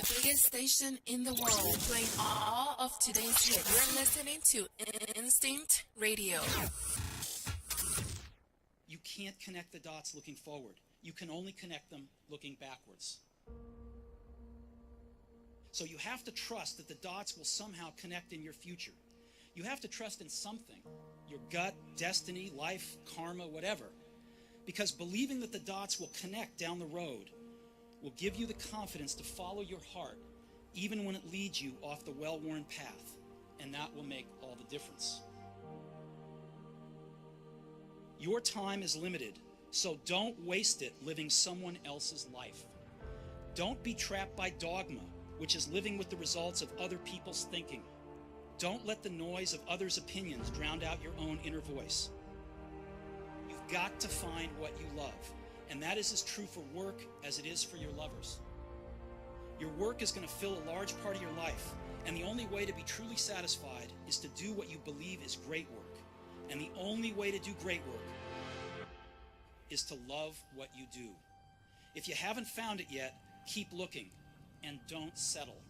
biggest station in the world, playing all of today's hits. You're listening to Instinct Radio. You can't connect the dots looking forward. You can only connect them looking backwards. So you have to trust that the dots will somehow connect in your future. You have to trust in something, your gut, destiny, life, karma, whatever. Because believing that the dots will connect down the road will give you the confidence to follow your heart, even when it leads you off the well-worn path. And that will make all the difference. Your time is limited, so don't waste it living someone else's life. Don't be trapped by dogma, which is living with the results of other people's thinking. Don't let the noise of others' opinions drown out your own inner voice. You've got to find what you love, and that is as true for work as it is for your lovers. Your work is going to fill a large part of your life, and the only way to be truly satisfied is to do what you believe is great work. And the only way to do great work is to love what you do. If you haven't found it yet, keep looking and don't settle.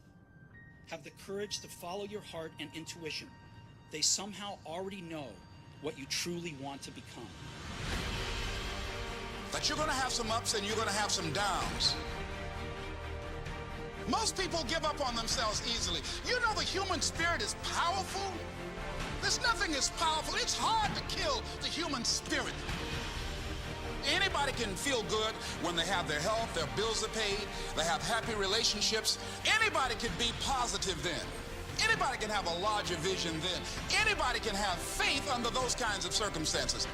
Have the courage to follow your heart and intuition. They somehow already know what you truly want to become. That you're going to have some ups and you're going to have some downs. Most people give up on themselves easily. You know the human spirit is powerful. There's nothing as powerful. It's hard to kill the human spirit. Anybody can feel good when they have their health, their bills are paid, they have happy relationships. Anybody can be positive then. Anybody can have a larger vision then. Anybody can have faith under those kinds of circumstances.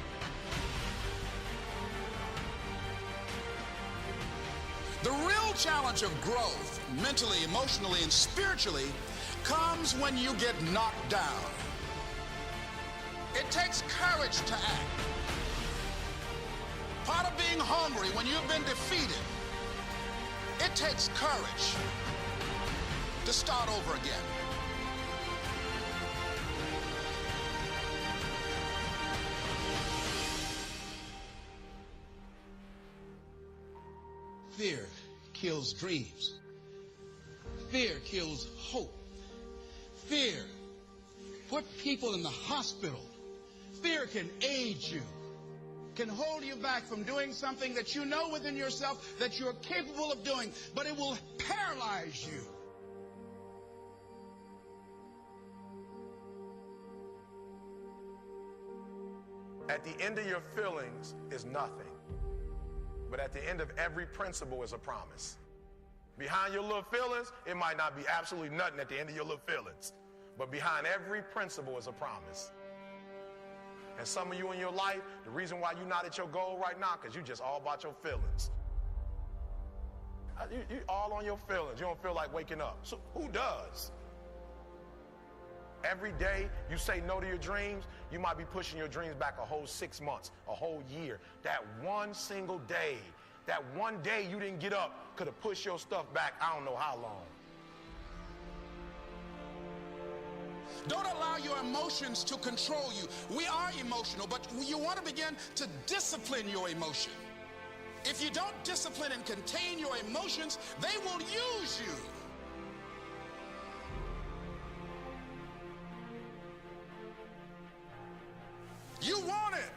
The real challenge of growth, mentally, emotionally, and spiritually, comes when you get knocked down. It takes courage to act. Part of being hungry when you've been defeated, it takes courage to start over again. Fear kills dreams. Fear kills hope. Fear put people in the hospital. Fear can aid you, can hold you back from doing something that you know within yourself that you're capable of doing, but it will paralyze you. At the end of your feelings is nothing, but at the end of every principle is a promise. Behind your little feelings, it might not be absolutely nothing at the end of your little feelings, but behind every principle is a promise. And some of you in your life, the reason why you're not at your goal right now, because you just all about your feelings. You all on your feelings. You don't feel like waking up. So who does? Every day you say no to your dreams, you might be pushing your dreams back a whole 6 months, a whole year. That one single day, that one day you didn't get up could have pushed your stuff back I don't know how long. Don't allow your emotions to control you. We are emotional, but you want to begin to discipline your emotion. If you don't discipline and contain your emotions, they will use you. You want it,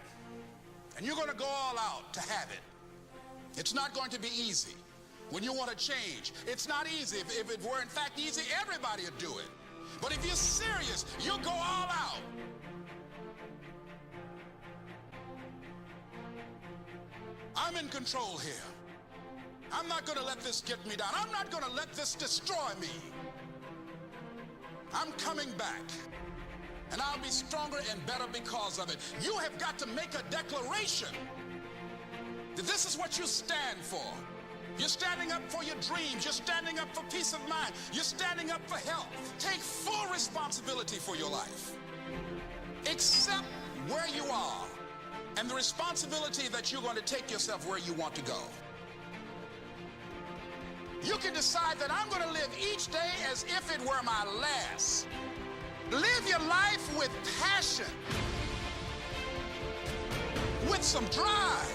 and you're going to go all out to have it. It's not going to be easy. When you want to change, it's not easy. If it were in fact easy, everybody would do it. But if you're serious, you'll go all out. I'm in control here. I'm not going to let this get me down. I'm not going to let this destroy me. I'm coming back. And I'll be stronger and better because of it. You have got to make a declaration that this is what you stand for. You're standing up for your dreams. You're standing up for peace of mind. You're standing up for health. Take full responsibility for your life. Accept where you are and the responsibility that you're going to take yourself where you want to go. You can decide that I'm going to live each day as if it were my last. Live your life with passion, with some drive.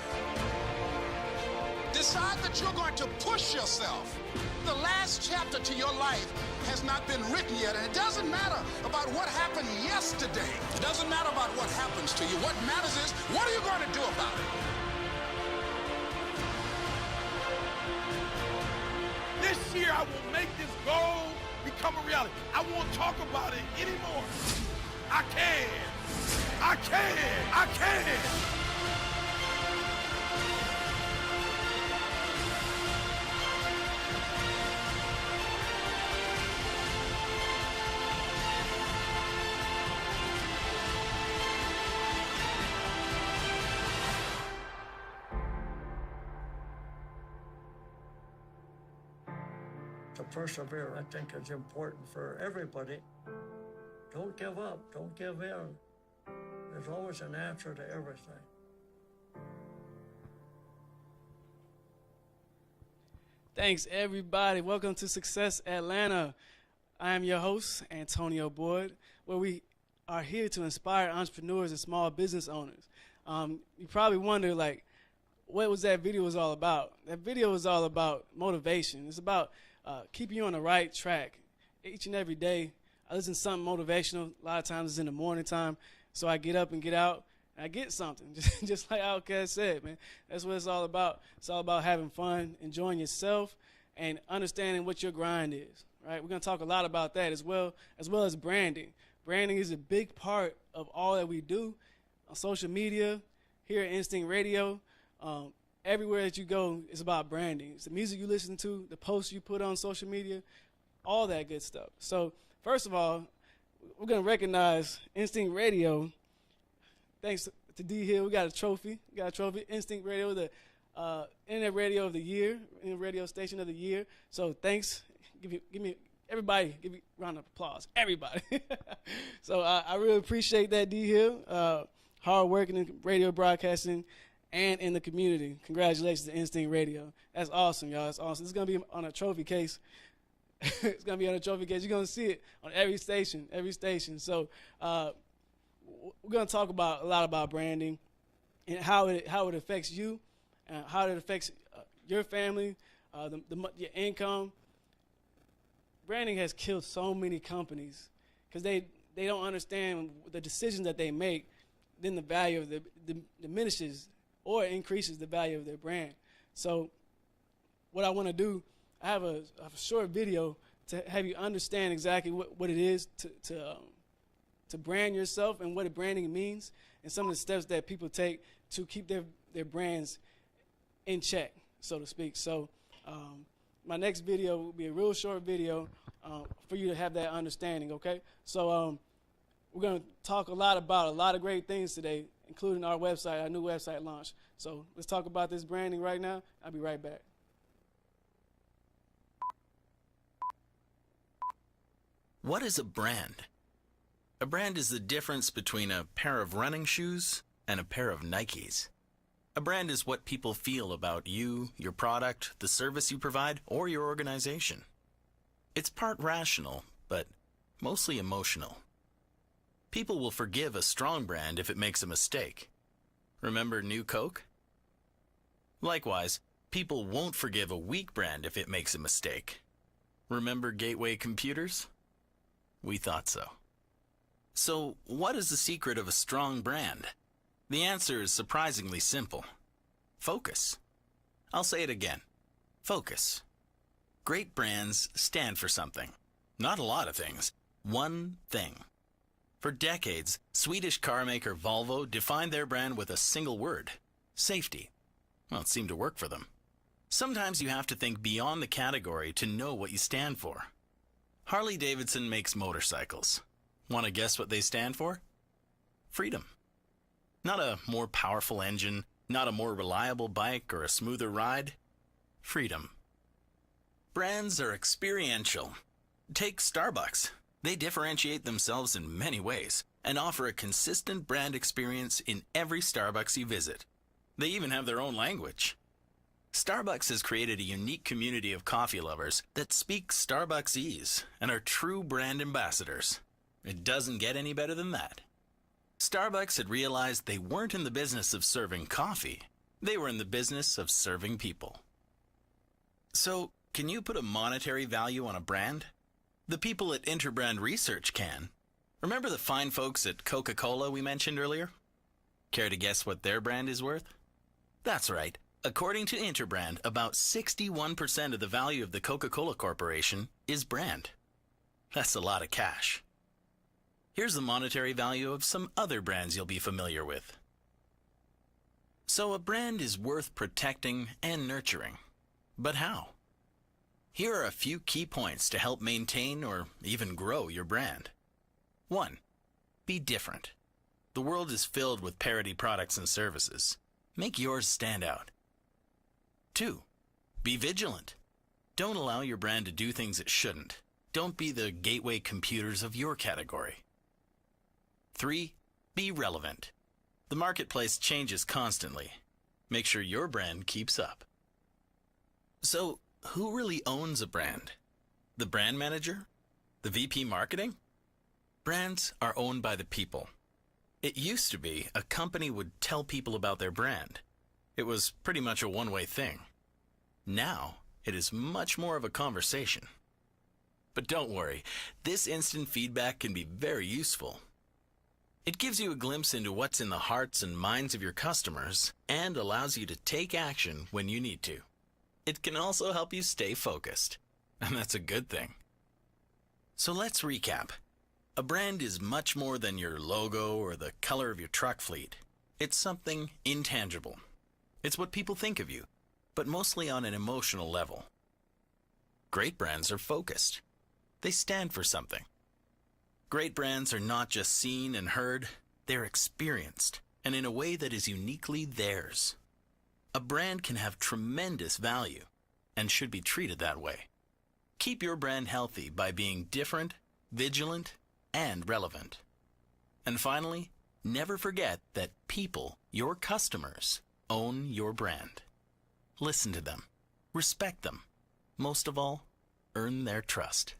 Decide that you're going to push yourself. The last chapter to your life has not been written yet, and it doesn't matter about what happened yesterday. It doesn't matter about what happens to you. What matters is, what are you going to do about it? This year, I will make this goal become a reality. I won't talk about it anymore. I can. I can. I can. To persevere, I think, is important for everybody. Don't give up. Don't give in. There's always an answer to everything. Thanks, everybody. Welcome to Success Atlanta. I am your host, Antonio Boyd, where we are here to inspire entrepreneurs and small business owners. You probably wonder, like, what was that video was all about? That video was all about motivation. It's about keeping you on the right track. Each and every day, I listen to something motivational. A lot of times it's in the morning time, so I get up and get out, and I get something, just like Outkast said, man. That's what it's all about. It's all about having fun, enjoying yourself, and understanding what your grind is, right? We're going to talk a lot about that as well as branding. Branding is a big part of all that we do on social media, here at Instinct Radio. Everywhere that you go, it's about branding. It's the music you listen to, the posts you put on social media, all that good stuff. So first of all, we're going to recognize Instinct Radio. Thanks to D Hill, we got a trophy. Instinct Radio, the Internet Radio of the Year, Internet Radio Station of the Year. So thanks. Give me everybody, give me a round of applause. Everybody. So I really appreciate that, D Hill. Hard working in radio broadcasting and in the community. Congratulations to Instinct Radio. That's awesome, y'all. That's awesome. It's going to be on a trophy case. It's going to be on a trophy case. You're going to see it on every station. So we're going to talk a lot about branding and how it affects you, how it affects your family, your income. Branding has killed so many companies because they don't understand the decisions that they make. Then the value of the diminishes or increases the value of their brand. So what I want to do, I have a short video to have you understand exactly what it is to brand yourself and what branding means and some of the steps that people take to keep their brands in check, so to speak. So my next video will be a real short video for you to have that understanding, okay? So we're going to talk a lot about a lot of great things today, including our website, our new website launch. So let's talk about this branding right now. I'll be right back. What is a brand? A brand is the difference between a pair of running shoes and a pair of Nikes. A brand is what people feel about you, your product, the service you provide, or your organization. It's part rational, but mostly emotional. People will forgive a strong brand if it makes a mistake. Remember New Coke? Likewise, people won't forgive a weak brand if it makes a mistake. Remember Gateway Computers? We thought so. So, what is the secret of a strong brand? The answer is surprisingly simple. Focus. I'll say it again. Focus. Great brands stand for something. Not a lot of things. One thing. For decades, Swedish car maker Volvo defined their brand with a single word: safety. Well, it seemed to work for them. Sometimes you have to think beyond the category to know what you stand for. Harley-Davidson makes motorcycles. Want to guess what they stand for? Freedom. Not a more powerful engine, not a more reliable bike or a smoother ride. Freedom. Brands are experiential. Take Starbucks. They differentiate themselves in many ways and offer a consistent brand experience in every Starbucks you visit. They even have their own language. Starbucks has created a unique community of coffee lovers that speak Starbucksese and are true brand ambassadors. It doesn't get any better than that. Starbucks had realized they weren't in the business of serving coffee. They were in the business of serving people. So, can you put a monetary value on a brand? The people at Interbrand Research can. Remember the fine folks at Coca-Cola we mentioned earlier? Care to guess what their brand is worth? That's right. According to Interbrand, about 61% of the value of the Coca-Cola Corporation is brand. That's a lot of cash. Here's the monetary value of some other brands you'll be familiar with. So a brand is worth protecting and nurturing. But how? Here are a few key points to help maintain or even grow your brand. 1. Be different. The world is filled with parody products and services. Make yours stand out. 2. Be vigilant. Don't allow your brand to do things it shouldn't. Don't be the gateway computers of your category. 3. Be relevant. The marketplace changes constantly. Make sure your brand keeps up. So, who really owns a brand? The brand manager? The VP marketing? Brands are owned by the people. It used to be a company would tell people about their brand. It was pretty much a one-way thing. Now, it is much more of a conversation. But don't worry, this instant feedback can be very useful. It gives you a glimpse into what's in the hearts and minds of your customers and allows you to take action when you need to. It can also help you stay focused, and that's a good thing. So let's recap. A brand is much more than your logo or the color of your truck fleet. It's something intangible. It's what people think of you, but mostly on an emotional level. Great brands are focused. They stand for something. Great brands are not just seen and heard, they're experienced, and in a way that is uniquely theirs. A brand can have tremendous value and should be treated that way. Keep your brand healthy by being different, vigilant, and relevant. And finally, never forget that people, your customers, own your brand. Listen to them, respect them, most of all, earn their trust.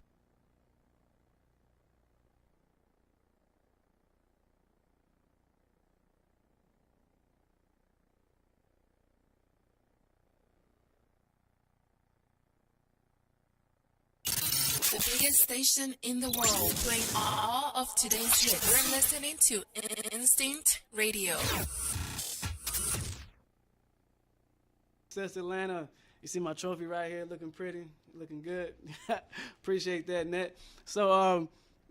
The biggest station in the world, playing all of today's hits. You're listening to Instinct Radio. Success Atlanta. You see my trophy right here, looking pretty, looking good. Appreciate that, Net. So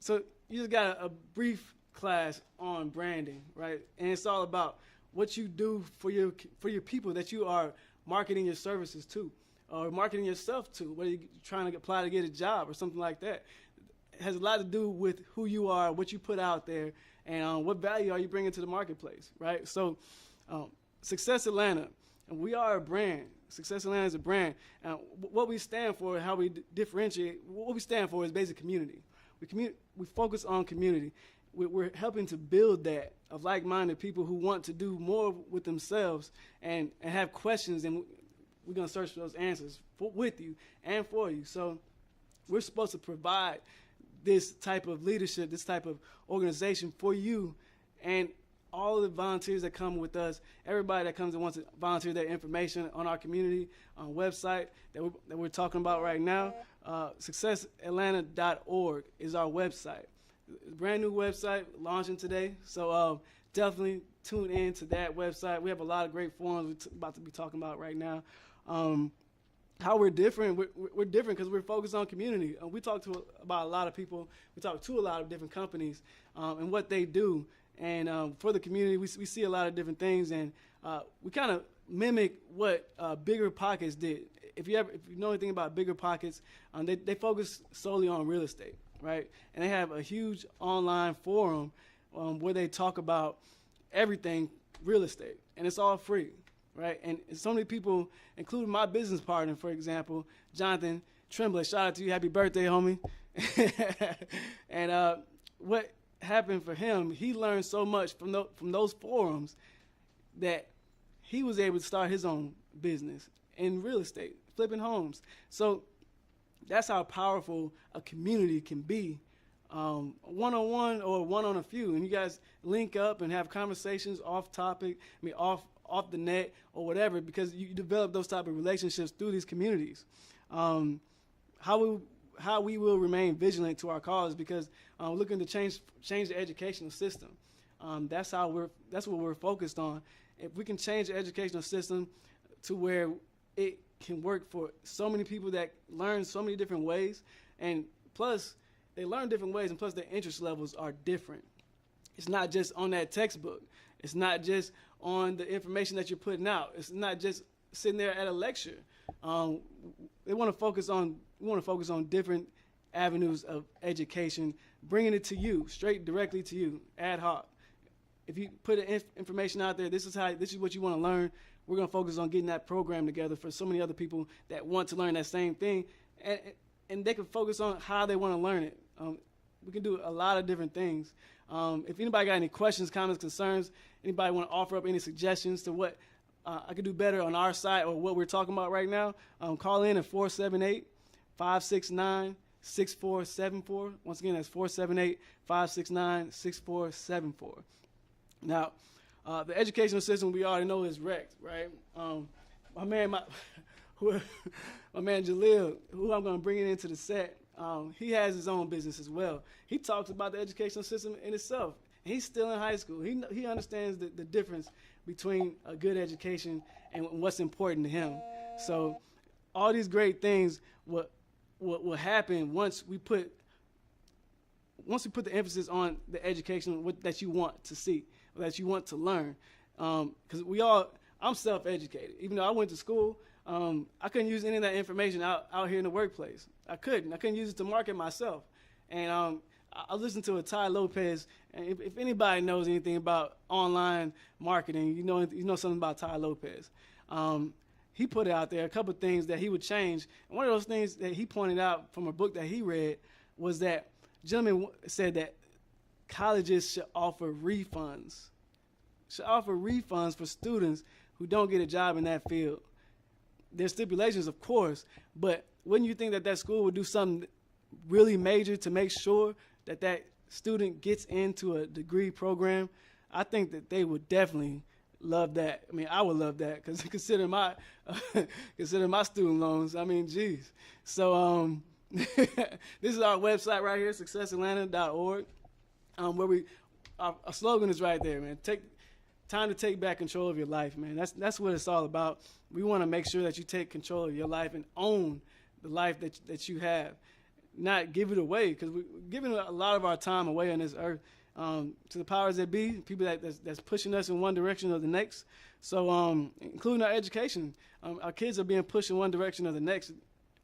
you just got a brief class on branding, right? And it's all about what you do for your people that you are marketing your services to, or marketing yourself to, whether you're trying to apply to get a job or something like that. It has a lot to do with who you are, what you put out there, and what value are you bringing to the marketplace, right? So Success Atlanta, and we are a brand. Success Atlanta is a brand. What we stand for, how we differentiate, what we stand for is basic community. We focus on community. We're helping to build that of like-minded people who want to do more with themselves and have questions, and we're going to search for those answers with you and for you. So we're supposed to provide this type of leadership, this type of organization for you and all of the volunteers that come with us, everybody that comes and wants to volunteer their information on our community website that we're talking about right now. SuccessAtlanta.org is our website. Brand new website launching today. So definitely tune in to that website. We have a lot of great forums we're about to be talking about right now. How we're different. We're different because we're focused on community. We talk about a lot of people. We talk to a lot of different companies and what they do. And for the community, we see a lot of different things, and we kind of mimic what Bigger Pockets did. If you know anything about Bigger Pockets, they focus solely on real estate, right? And they have a huge online forum where they talk about everything real estate, and it's all free, right? And so many people, including my business partner, for example, Jonathan Tremblay. Shout out to you, happy birthday, homie! And what happened for him, he learned so much from those forums that he was able to start his own business in real estate, flipping homes. So that's how powerful a community can be, one-on-one or one on a few. And you guys link up and have conversations off topic, off off the net or whatever, because you develop those type of relationships through these communities. How we will remain vigilant to our cause, because we're looking to change the educational system. That's what we're focused on. If we can change the educational system to where it can work for so many people that learn so many different ways, and plus they learn different ways, and plus their interest levels are different. It's not just on that textbook. It's not just on the information that you're putting out. It's not just sitting there at a lecture. We want to focus on different avenues of education, bringing it to you, straight directly to you, ad hoc. If you put information out there, this is what you want to learn. We're going to focus on getting that program together for so many other people that want to learn that same thing, and they can focus on how they want to learn it. We can do a lot of different things. If anybody got any questions, comments, concerns, anybody want to offer up any suggestions to what I could do better on our site or what we're talking about right now, call in at 478-569-6474. Once again, that's 478-569-6474. Now, the educational system we already know is wrecked, right? My man Jalil, who I'm going to bring into the set, he has his own business as well. He talks about the educational system in itself. He's still in high school. He understands the difference between a good education and what's important to him. So all these great things will happen once we put the emphasis on the education that you want to see, or that you want to learn. Because I'm self-educated. Even though I went to school, I couldn't use any of that information out here in the workplace. I couldn't use it to market myself. And I listened to a Ty Lopez, and if anybody knows anything about online marketing, you know something about Ty Lopez. He put out there a couple of things that he would change. And one of those things that he pointed out from a book that he read was that gentleman said that colleges should offer refunds for students who don't get a job in that field. There's stipulations, of course, but wouldn't you think that school would do something really major to make sure that student gets into a degree program? I think that they would definitely love that. I mean, I would love that, because consider my student loans. I mean, geez. So this is our website right here, successatlanta.org, where our slogan is right there, man. Time to take back control of your life, man. That's what it's all about. We want to make sure that you take control of your life and own the life that you have, not give it away, because we're giving a lot of our time away on this earth to the powers that be, people that's pushing us in one direction or the next. So including our education, our kids are being pushed in one direction or the next,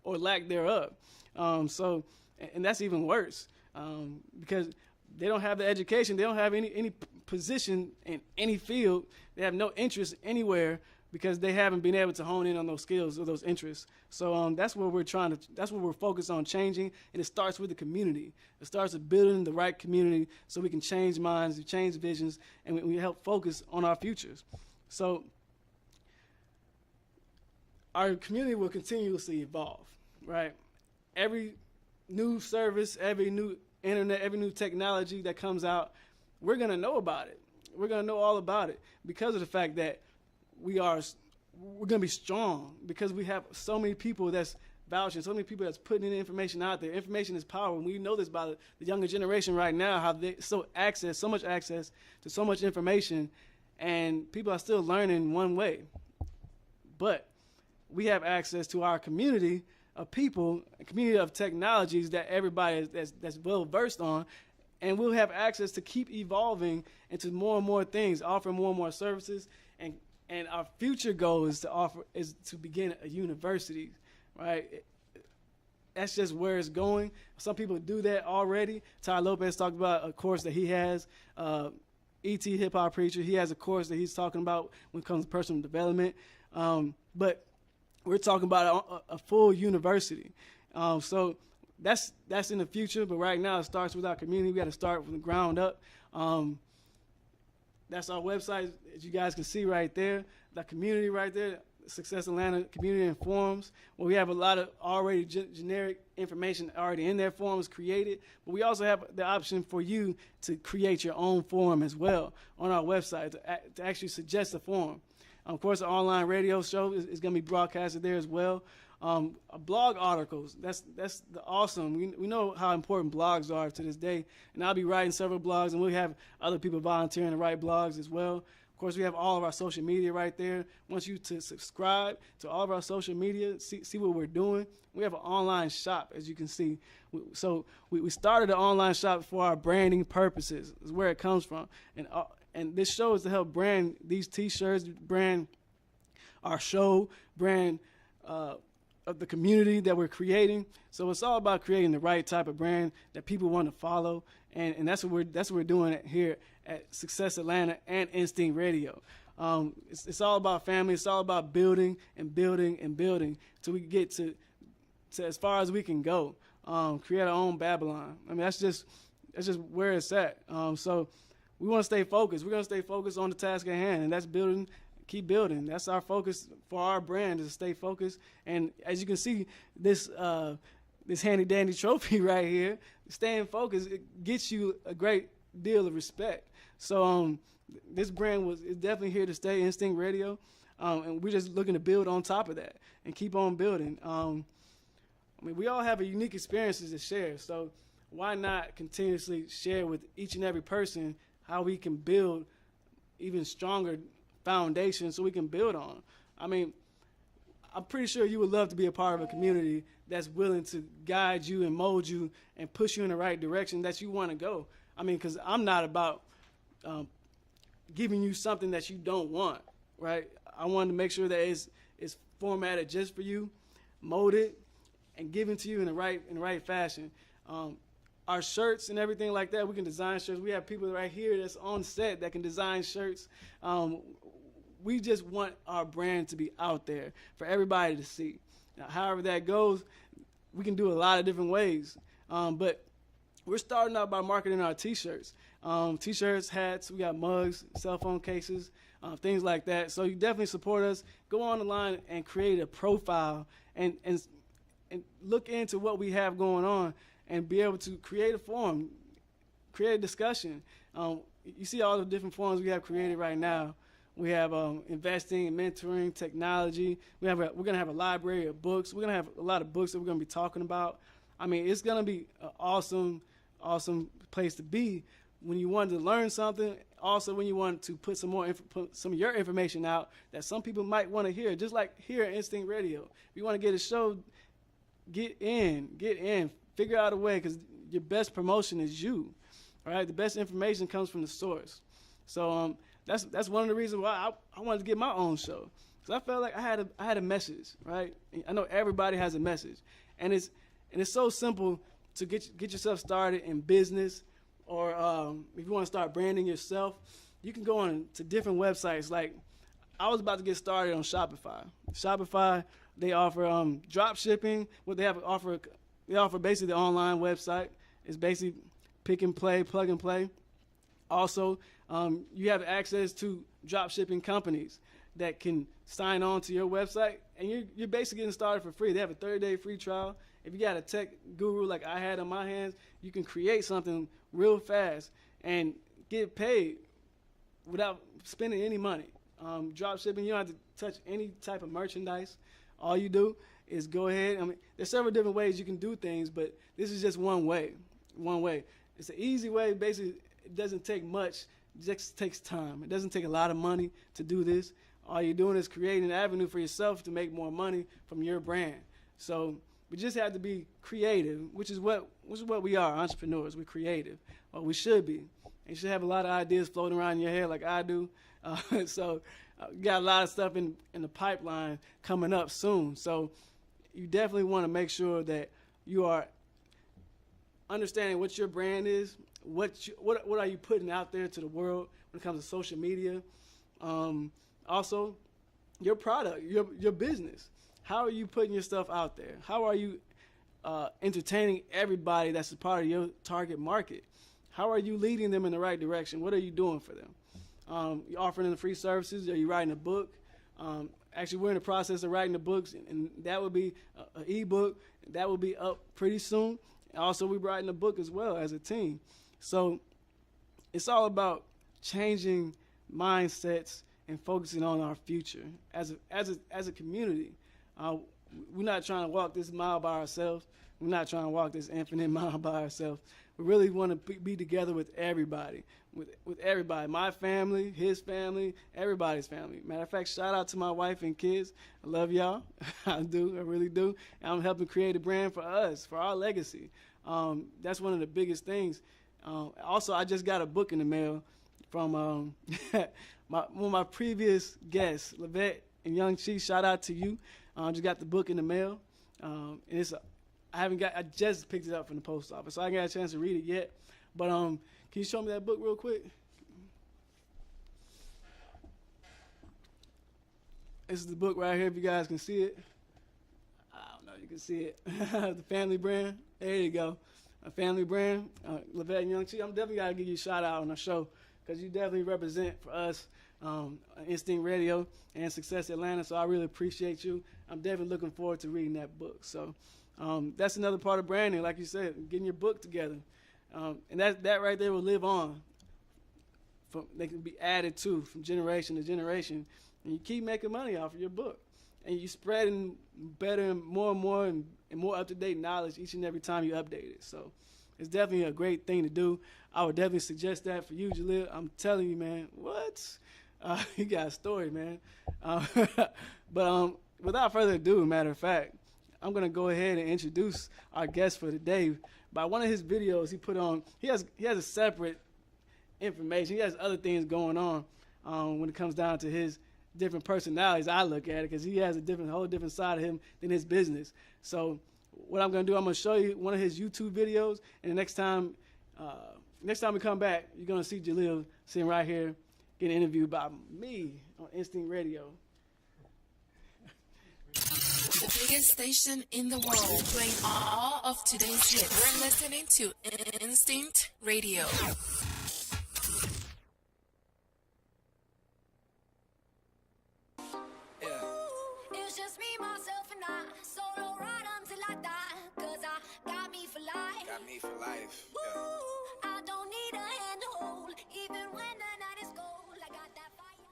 or lack thereof. And that's even worse, because they don't have the education, they don't have any position in any field, they have no interest anywhere, because they haven't been able to hone in on those skills or those interests. So that's what we're focused on changing, and it starts with the community. It starts with building the right community so we can change minds, change visions, and we help focus on our futures. So our community will continuously evolve, right? Every new service, every new internet, every new technology that comes out, we're going to know about it. We're going to know all about it, because of the fact that we're going to be strong, because we have so many people that's vouching, so many people that's putting in information out there. Information is power, and we know this by the younger generation right now, how they so much access to so much information, and people are still learning one way. But we have access to our community of people, a community of technologies that everybody that's well versed on, and we'll have access to keep evolving into more and more things, offering more and more services, and our future goal is to begin a university, right? That's just where it's going. Some people do that already. Ty Lopez talked about a course that he has. E.T. Hip Hop Preacher, he has a course that he's talking about when it comes to personal development. But we're talking about a full university. So that's in the future. But right now it starts with our community. We got to start from the ground up. That's our website, as you guys can see right there. The community right there, Success Atlanta Community and Forums, where we have a lot of already generic information already in their forums created. But we also have the option for you to create your own forum as well on our website, to actually suggest a forum. Of course, the online radio show is going to be broadcasted there as well. Blog articles, that's awesome. We know how important blogs are to this day, and I'll be writing several blogs, and we'll have other people volunteering to write blogs as well. Of course, we have all of our social media right there. I want you to subscribe to all of our social media, see what we're doing. We have an online shop, as you can see. So we started an online shop for our branding purposes, is where it comes from. And this show is to help brand these T-shirts, brand our show, brand of the community that we're creating. So it's all about creating the right type of brand that people want to follow, and that's what we're doing here at Success Atlanta and Instinct Radio. It's all about family. It's all about building and building and building till we get to as far as we can go. Create our own Babylon. I mean, that's just where it's at. So we want to stay focused. We're going to stay focused on the task at hand, and that's building. Keep building. That's our focus for our brand, is to stay focused. And as you can see, this handy dandy trophy right here, staying focused, it gets you a great deal of respect. So this brand is definitely here to stay, Instinct Radio, and we're just looking to build on top of that and keep on building. I mean, we all have a unique experiences to share, so why not continuously share with each and every person how we can build even stronger foundation so we can build on. I mean, I'm pretty sure you would love to be a part of a community that's willing to guide you and mold you and push you in the right direction that you want to go. I mean, because I'm not about giving you something that you don't want, right? I want to make sure that it's formatted just for you, molded, and given to you in the right fashion. Our shirts and everything like that, we can design shirts. We have people right here that's on set that can design shirts. We just want our brand to be out there for everybody to see. Now, however that goes, we can do a lot of different ways. But we're starting out by marketing our T-shirts. T-shirts, hats, we got mugs, cell phone cases, things like that. So you definitely support us. Go on the line and create a profile and look into what we have going on and be able to create a forum, create a discussion. You see all the different forums we have created right now. We have investing, mentoring, technology. We're going to have a library of books. We're going to have a lot of books that we're going to be talking about. I mean, it's going to be an awesome place to be when you want to learn something. Also, when you want to put some of your information out that some people might want to hear, just like here at Instinct Radio. If you want to get a show, get in, figure out a way, because your best promotion is you. All right, the best information comes from the source. So that's one of the reasons why I wanted to get my own show, because I felt like I had a message, right? I know everybody has a message, and it's so simple to get yourself started in business, or if you want to start branding yourself, you can go on to different websites. Like I was about to get started on Shopify. Shopify, they offer drop shipping. What they offer basically the online website. It's basically pick and play, plug and play. Also, you have access to drop shipping companies that can sign on to your website, and you're basically getting started for free. They have a 30-day free trial. If you got a tech guru like I had on my hands, you can create something real fast and get paid without spending any money. Drop shipping, you don't have to touch any type of merchandise. All you do is go ahead. I mean, there's several different ways you can do things, but this is just one way. It's an easy way. Basically, it doesn't take much. It just takes time. It doesn't take a lot of money to do this. All you're doing is creating an avenue for yourself to make more money from your brand. So we just have to be creative, which is what we are, entrepreneurs. We're creative, or we should be. And you should have a lot of ideas floating around in your head like I do. So we got a lot of stuff in the pipeline coming up soon. So you definitely want to make sure that you are understanding what your brand is, what are you putting out there to the world when it comes to social media. Also, your product, your business. How are you putting your stuff out there? How are you entertaining everybody that's a part of your target market? How are you leading them in the right direction? What are you doing for them? You offering them free services? Are you writing a book? Actually, we're in the process of writing the books, and that would be an ebook. That will be up pretty soon. Also, we're writing a book as well as a team. So it's all about changing mindsets and focusing on our future as a community. We're not trying to walk this mile by ourselves. We're not trying to walk this infinite mile by ourselves. We really want to be together with everybody, with everybody, my family, his family, everybody's family. Matter of fact, shout out to my wife and kids. I love y'all. I do. I really do. And I'm helping create a brand for us, for our legacy. That's one of the biggest things. Also, I just got a book in the mail from one of my previous guests, Levette and Young Chi. Shout out to you. Just got the book in the mail. And I just picked it up from the post office, so I ain't got a chance to read it yet. But can you show me that book real quick? This is the book right here, if you guys can see it. I don't know if you can see it. The family brand. There you go. A family brand. Levette and Young Chi. I'm definitely got to give you a shout out on the show because you definitely represent for us Instinct Radio and Success Atlanta, so I really appreciate you. I'm definitely looking forward to reading that book. So that's another part of branding, like you said, getting your book together. And that right there will live on. They can be added to from generation to generation. And you keep making money off of your book. And you're spreading better and more and more up-to-date knowledge each and every time you update it. So it's definitely a great thing to do. I would definitely suggest that for you, Jalil. I'm telling you, man, what? You got a story, man. But without further ado, matter of fact, I'm going to go ahead and introduce our guest for today. By one of his videos he put on, he has a separate information. He has other things going on when it comes down to his different personalities. I look at it because he has a whole different side of him than his business. So what I'm going to do, I'm going to show you one of his YouTube videos, and the next time we come back, you're going to see Jalil sitting right here getting interviewed by me on Instinct Radio. The biggest station in the world, playing all of today's hits. We're listening to Instinct Radio. It's just me, myself, and I. Solo ride until I die. 'Cause I got me for life. Got me for life. I don't need a hand to hold. Even when the night is cold, I got that fire.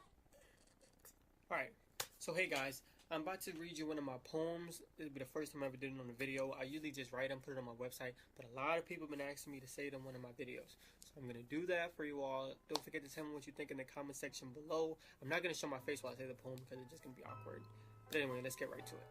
Alright, so hey guys, I'm about to read you one of my poems. This will be the first time I ever did it on a video. I usually just write them, put it on my website, but a lot of people have been asking me to say it on one of my videos. So I'm going to do that for you all. Don't forget to tell me what you think in the comment section below. I'm not going to show my face while I say the poem because it's just going to be awkward. But anyway, let's get right to it.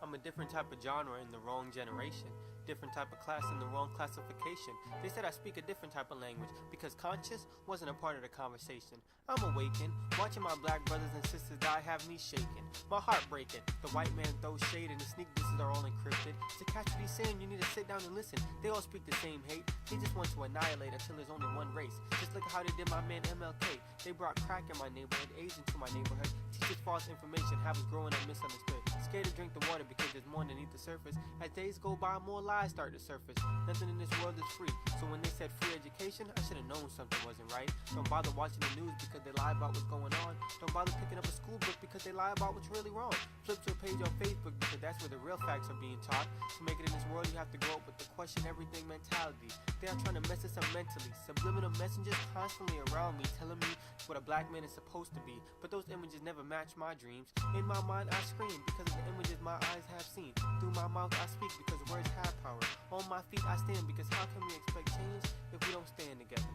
I'm a different type of genre in the wrong generation. Different type of class in the wrong classification. They said I speak a different type of language because conscious wasn't a part of the conversation. I'm awakened, watching my black brothers and sisters die have me shaking. My heart breaking. The white man throws shade and the sneak disses are all encrypted. To catch what he's saying, you need to sit down and listen. They all speak the same hate. They just want to annihilate until there's only one race. Just look at how they did my man MLK. They brought crack in my neighborhood, AIDS into my neighborhood. Teachers false information, have us growing up misunderstood. Scared to drink the water because there's more underneath the surface. As days go by, more lies start to surface. Nothing in this world is free. So when they said free education, I should have known something wasn't right. Don't bother watching the news because they lie about what's going on. Don't bother picking up a school book because they lie about what's really wrong. Flip to a page on Facebook because that's where the real facts are being taught. To make it in this world, you have to grow up with the question everything mentality. They are trying to mess us up mentally. Subliminal messengers constantly around me telling me what a black man is supposed to be. But those images never match my dreams. In my mind, I scream because of the images my eyes have seen. Through my mouth, I speak because words have power. On my feet, I stand because how can we expect change if we don't stand together?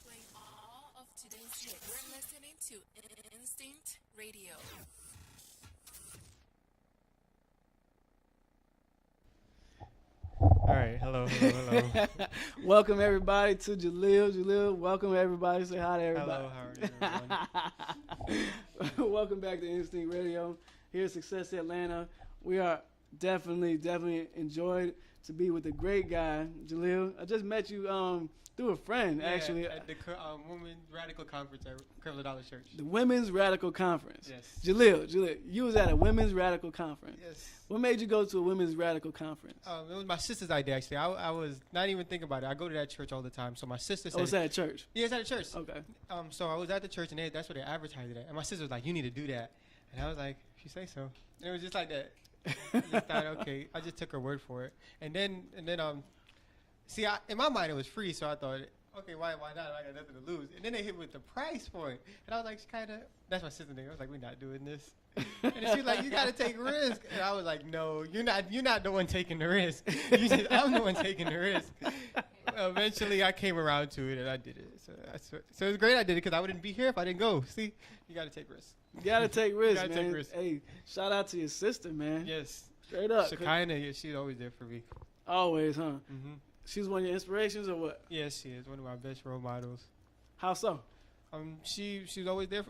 Playing all of today's hits. We're listening to Instinct Radio. All right, hello. Welcome everybody to Jalil. Jalil, welcome everybody. Say hi to everybody. Hello, how are you, everyone? Welcome back to Instinct Radio. Here at Success Atlanta. We are definitely enjoyed to be with a great guy, Jalil. I just met you Through a friend, Yeah, actually. at the Women's Radical Conference at Curly Dollar Church. The Women's Radical Conference. Yes. Jaleel, you was at a Women's Radical Conference. Yes. What made you go to a Women's Radical Conference? It was my sister's idea, actually. I was not even thinking about it. I go to that church all the time. So my sister said... Oh, it's at a church? Yeah, it's at a church. Okay. So I was at the church, and that's where they advertised it at. And my sister was like, you need to do that. And I was like, if you say so. And it was just like that. I just thought, okay. I just took her word for it. And then see, in my mind, it was free, so I thought... Okay, why not? I got nothing to lose. And then they hit with the price point. And I was like, that's my sister thing. I was like, we're not doing this. And she was like, you got to take risk. And I was like, no, you're not the one taking the risk. I'm the one taking the risk. Eventually, I came around to it, and I did it. So it was great I did it, because I wouldn't be here if I didn't go. See, you got to take risks. You got to take risks, man. Take risks. Hey, shout out to your sister, man. Yes. Straight up. Shekinah, yeah, she's always there for me. Always, huh? Mm-hmm. She's one of your inspirations or what? Yes, she is one of my best role models. How so? She's always there.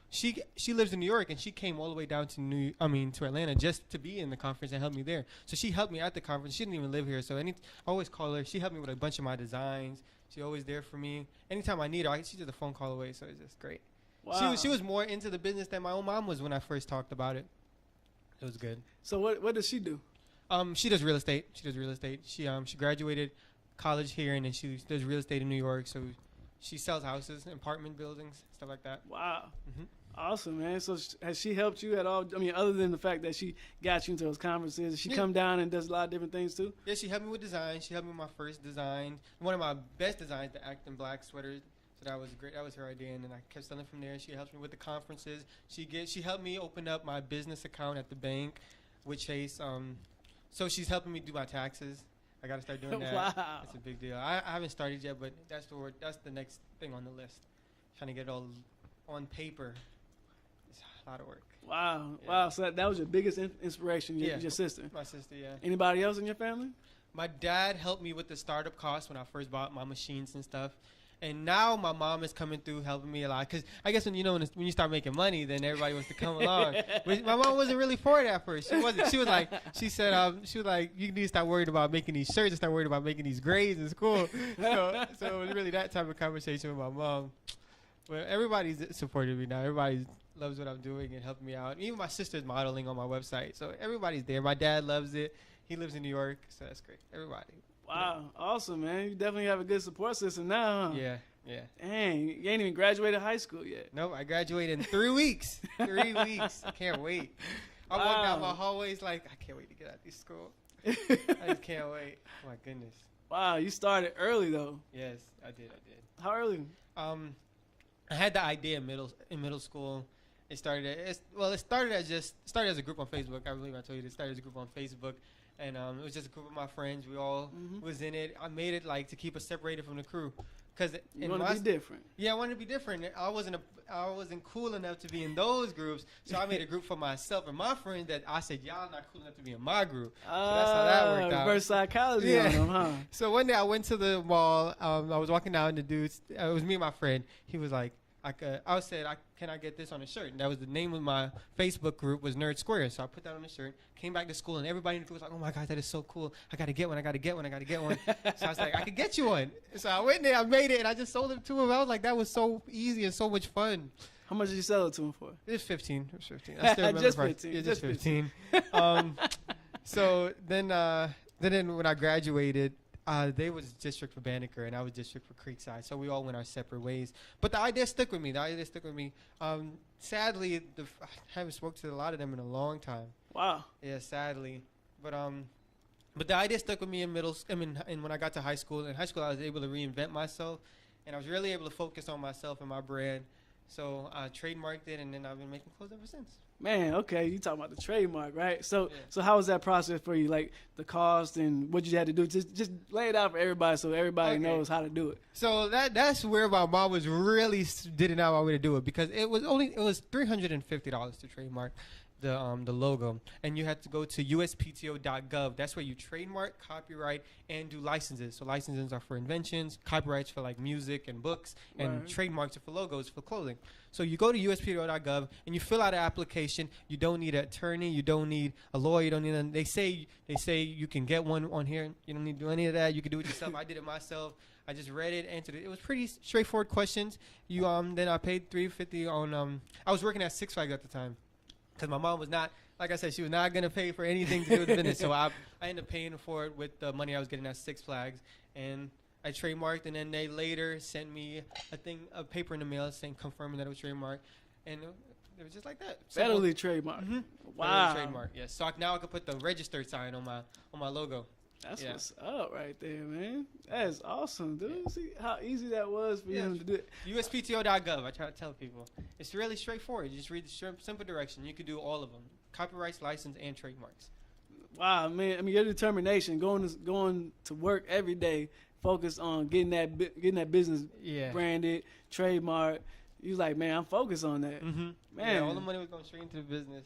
She lives in New York, and she came all the way down to to Atlanta just to be in the conference and help me there. So she helped me at the conference. She didn't even live here, so I always call her. She helped me with a bunch of my designs. She's always there for me. Anytime I need her, she's just a phone call away. So it's just great. Wow. She was more into the business than my own mom was when I first talked about it. It was good. So what does she do? She does real estate. She graduated college here, and then she does real estate in New York. So she sells houses, apartment buildings, stuff like that. Wow. Mm-hmm. Awesome, man. So has she helped you at all? I mean, other than the fact that she got you into those conferences, does she come down and does a lot of different things too? Yeah, she helped me with design. She helped me with my first design. One of my best designs, the Acton Black sweater. So that was great. That was her idea, and then I kept selling from there. She helped me with the conferences. She helped me open up my business account at the bank with Chase. So she's helping me do my taxes. I got to start doing that. Wow. That's a big deal. I haven't started yet, but that's the next thing on the list. Trying to get it all on paper. It's a lot of work. Wow. Yeah. Wow. So that was your biggest inspiration, your sister. My sister, yeah. Anybody else in your family? My dad helped me with the startup costs when I first bought my machines and stuff. And now my mom is coming through helping me a lot. Because I guess when you start making money, then everybody wants to come along. But my mom wasn't really for it at first. She wasn't. She was like, you need to stop worrying about making these shirts and start worrying about making these grades in school. So it was really that type of conversation with my mom. But everybody's supporting me now. Everybody loves what I'm doing and helping me out. Even my sister's modeling on my website. So everybody's there. My dad loves it. He lives in New York, so that's great. Everybody. Wow, awesome, man. You definitely have a good support system now, huh? Yeah. Dang, you ain't even graduated high school yet. Nope, I graduated in 3 weeks. 3 weeks. I can't wait. I walk down my hallways like, I can't wait to get out of this school. I just can't wait. Oh, my goodness. Wow, you started early, though. Yes, I did. How early? I had the idea in middle school. It started as a group on Facebook. I believe I told you it started as a group on Facebook. And it was just a group of my friends. We all was in it. I made it like to keep us separated from the crew, because you want to be different. Yeah, I wanted to be different. I wasn't cool enough to be in those groups, so I made a group for myself and my friends that I said, y'all not cool enough to be in my group. So that's how that worked out. Reverse psychology on them, huh? So one day I went to the mall. I was walking down, and the dudes. It was me and my friend. He was like, I said, can I get this on a shirt? And that was the name of my Facebook group was nerdsq. So I put that on the shirt, came back to school, and everybody in the group was like, oh my God, that is so cool. I got to get one. So I was like, I could get you one. So I went there, I made it, and I just sold it to him. I was like, that was so easy and so much fun. How much did you sell it to him for? It was 15. I still remember Just the price. 15. Yeah, just 15. So then when I graduated, they was district for Banneker, and I was district for Creekside. So we all went our separate ways. But the idea stuck with me. Sadly, I haven't spoken to a lot of them in a long time. Wow. Yeah, sadly. But the idea stuck with me and when I got to high school. In high school, I was able to reinvent myself, and I was really able to focus on myself and my brand. So I trademarked it, and then I've been making clothes ever since. Man, okay, you talking about the trademark, right? So how was that process for you? Like the cost and what you had to do? Just lay it out for everybody so everybody knows how to do it. So that's where my mom was really didn't know how to do it, because it was $350 to trademark, the logo, and you have to go to uspto.gov. That's where you trademark, copyright, and do licenses. So licenses are for inventions, copyrights for like music and books, and trademarks are for logos for clothing. So you go to uspto.gov and you fill out an application. You don't need an attorney, you don't need a lawyer, you don't need. They say you can get one on here. You don't need to do any of that. You can do it yourself. I did it myself. I just read it, answered it. It was pretty straightforward questions. You then I paid $350 on. I was working at Six Flags at the time, because my mom was not, like I said, she was not gonna pay for anything to do with the business. So I ended up paying for it with the money I was getting at Six Flags, and I trademarked. And then they later sent me a paper in the mail saying confirming that it was trademarked, and it was just like that. Federally trademarked. Mm-hmm. Wow. Federally trademarked. Yes. So now I can put the registered sign on my logo. That's what's up right there, man. That is awesome, dude. Yeah. See how easy that was for you to do it. USPTO.gov. I try to tell people. It's really straightforward. You just read the simple direction. You can do all of them. Copyrights, license, and trademarks. Wow, man. I mean, your determination, going to work every day, focused on getting that business branded, trademarked. You was like, man, I'm focused on that. Mm-hmm. Man. Yeah, all the money was going straight into the business.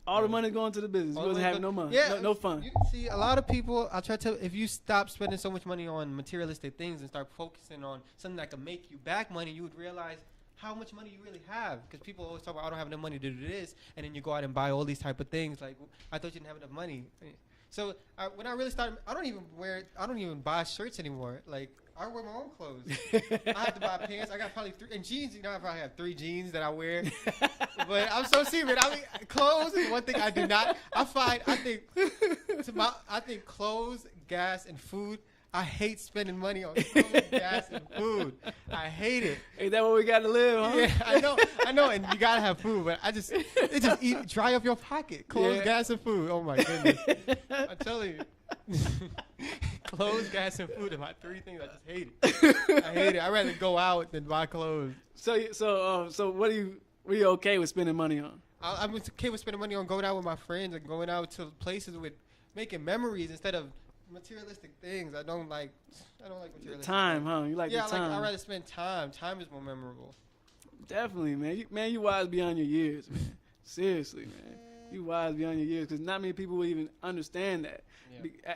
All the money going to the business. You wasn't having no money. Yeah, no fun. You see, a lot of people, I try to tell, if you stop spending so much money on materialistic things and start focusing on something that can make you back money, you would realize how much money you really have. Because people always talk about, I don't have enough money to do this. And then you go out and buy all these type of things. Like, I thought you didn't have enough money. So when I really started, I don't even buy shirts anymore. Like, I wear my own clothes. I have to buy pants. I got probably 3 and jeans. You know, I probably have 3 jeans that I wear. But I'm so serious. I mean, clothes is one thing I do not. I think clothes, gas, and food. I hate spending money on clothes, gas, and food. I hate it. Ain't that what we got to live, huh? Yeah, I know, and you gotta have food, but it just dry up your pocket. Clothes, gas, and food. Oh my goodness, I'm telling you. Clothes, gas, and food are my 3 things. I just hate it. I hate it. I'd rather go out than buy clothes. So what are you okay with spending money on? I'm okay with spending money on going out with my friends and going out to places with making memories instead of materialistic things. I don't like materialistic time, things. huh? You like the time. I'd rather spend time. Time is more memorable. Definitely, man. You wise beyond your years, man. Seriously, man. You wise beyond your years, because not many people will even understand that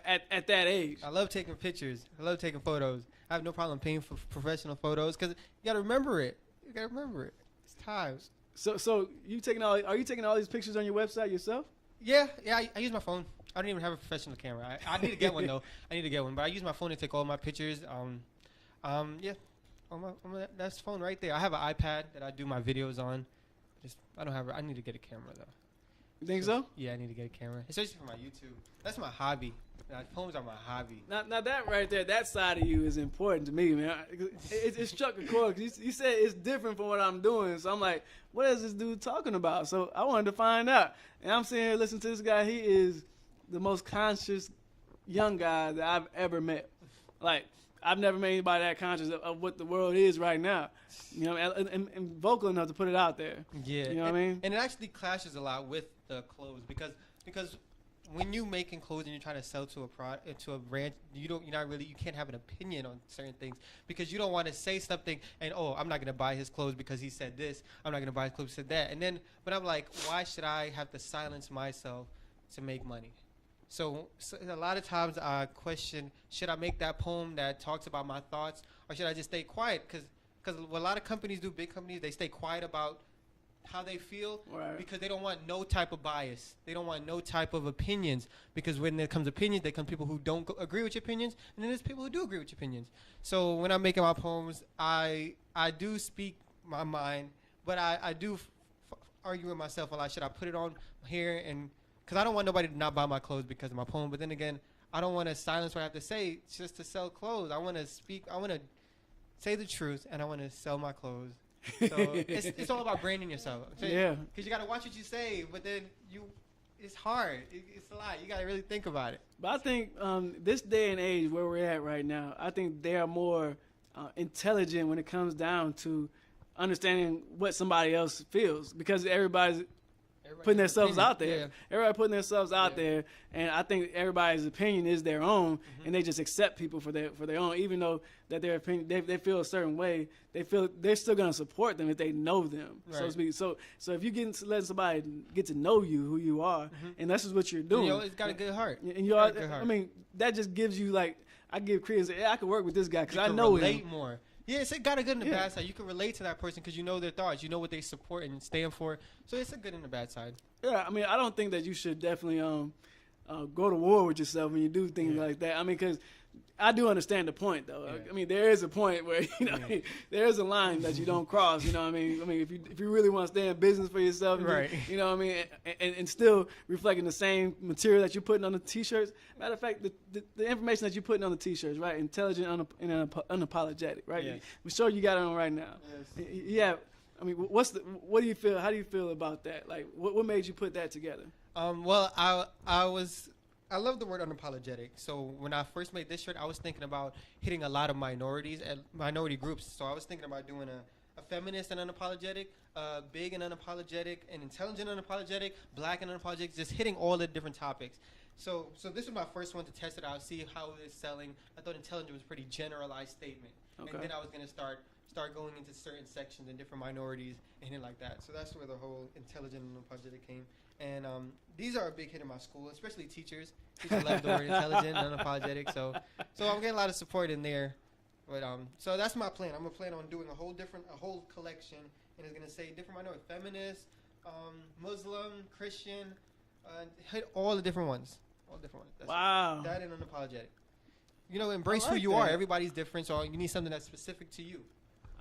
at that age. I love taking pictures. I love taking photos. I have no problem paying for professional photos, because you got to remember it. It's time. So are you taking all these pictures on your website yourself? Yeah. I use my phone. I don't even have a professional camera. I need to get one though. But I use my phone to take all my pictures. On that's phone right there. I have an iPad that I do my videos on. I need to get a camera though. You think so? Yeah, I need to get a camera, especially for my YouTube. That's my hobby. Poems are my hobby. Now that right there, that side of you is important to me, man. It struck a chord. You said it's different from what I'm doing, so I'm like, what is this dude talking about? So I wanted to find out, and I'm sitting here listening to this guy. He is the most conscious young guy that I've ever met. Like, I've never met anybody that conscious of what the world is right now. You know, and vocal enough to put it out there. Yeah. You know what I mean? And it actually clashes a lot with the clothes because when you making clothes and you're trying to sell to a brand, you can't have an opinion on certain things, because you don't want to say something and I'm not gonna buy his clothes because he said this. I'm not gonna buy his clothes because he said that. And then, but I'm like, why should I have to silence myself to make money? So a lot of times I question, should I make that poem that talks about my thoughts, or should I just stay quiet? Because what a lot of companies do, big companies, they stay quiet about how they feel, because they don't want no type of bias. They don't want no type of opinions, because when there comes opinions, there come people who don't agree with your opinions, and then there's people who do agree with your opinions. So when I'm making my poems, I do speak my mind, but I do argue with myself a lot. Should I put it on here? And because I don't want nobody to not buy my clothes because of my poem, but then again, I don't want to silence what I have to say just to sell clothes. I want to speak. I want to say the truth, and I want to sell my clothes. So it's all about branding yourself. Yeah. Because you got to watch what you say, but then it's hard. It's a lot. You got to really think about it. But I think this day and age where we're at right now, I think they are more intelligent when it comes down to understanding what somebody else feels, because everybody's putting themselves opinion. out there. Yeah. Everybody putting themselves out there, and I think everybody's opinion is their own, and they just accept people for their own, even though that their opinion they feel a certain way. They feel they're still gonna support them if they know them, so to Right. speak. So if you letting somebody get to know you, who you are, and that's just what you're doing. You know, it's got a good heart. And you are. I mean, that just gives you like I give credence. Yeah, I could work with this guy because I know relate him. more. Yeah, it's got a good and a bad side. You can relate to that person because you know their thoughts, you know what they support and stand for. So it's a good and a bad side. Yeah, I mean, I don't think that you should definitely go to war with yourself when you do things like that. I mean, because I do understand the point, though. Yeah. I mean, there is a point where there is a line that you don't cross. You know what I mean? I mean, if you really want to stay in business for yourself, right? You know what I mean, and still reflecting the same material that you're putting on the t-shirts. Matter of fact, the information that you're putting on the t-shirts, right? Intelligent and unapologetic, right? Yes. I'm sure you got it on right now. Yes. Yeah. I mean, what do you feel? How do you feel about that? Like, what made you put that together? Well, I love the word unapologetic. So when I first made this shirt, I was thinking about hitting a lot of minorities and minority groups. So I was thinking about doing a feminist and unapologetic, big and unapologetic, and intelligent and unapologetic, black and unapologetic, just hitting all the different topics. So this was my first one to test it out, see how it is selling. I thought intelligent was a pretty generalized statement. Okay. And then I was going to start going into certain sections and different minorities and hitting like that. So that's where the whole intelligent and unapologetic came. And these are a big hit in my school, especially teachers. Teachers love the word intelligent and unapologetic. So I'm getting a lot of support in there. But so that's my plan. I'm gonna plan on doing a whole collection, and it's gonna say different minority, feminist, Muslim, Christian, hit all the different ones. That's wow. That and unapologetic. You know, embrace who like you that. are. Everybody's different, so you need something that's specific to you.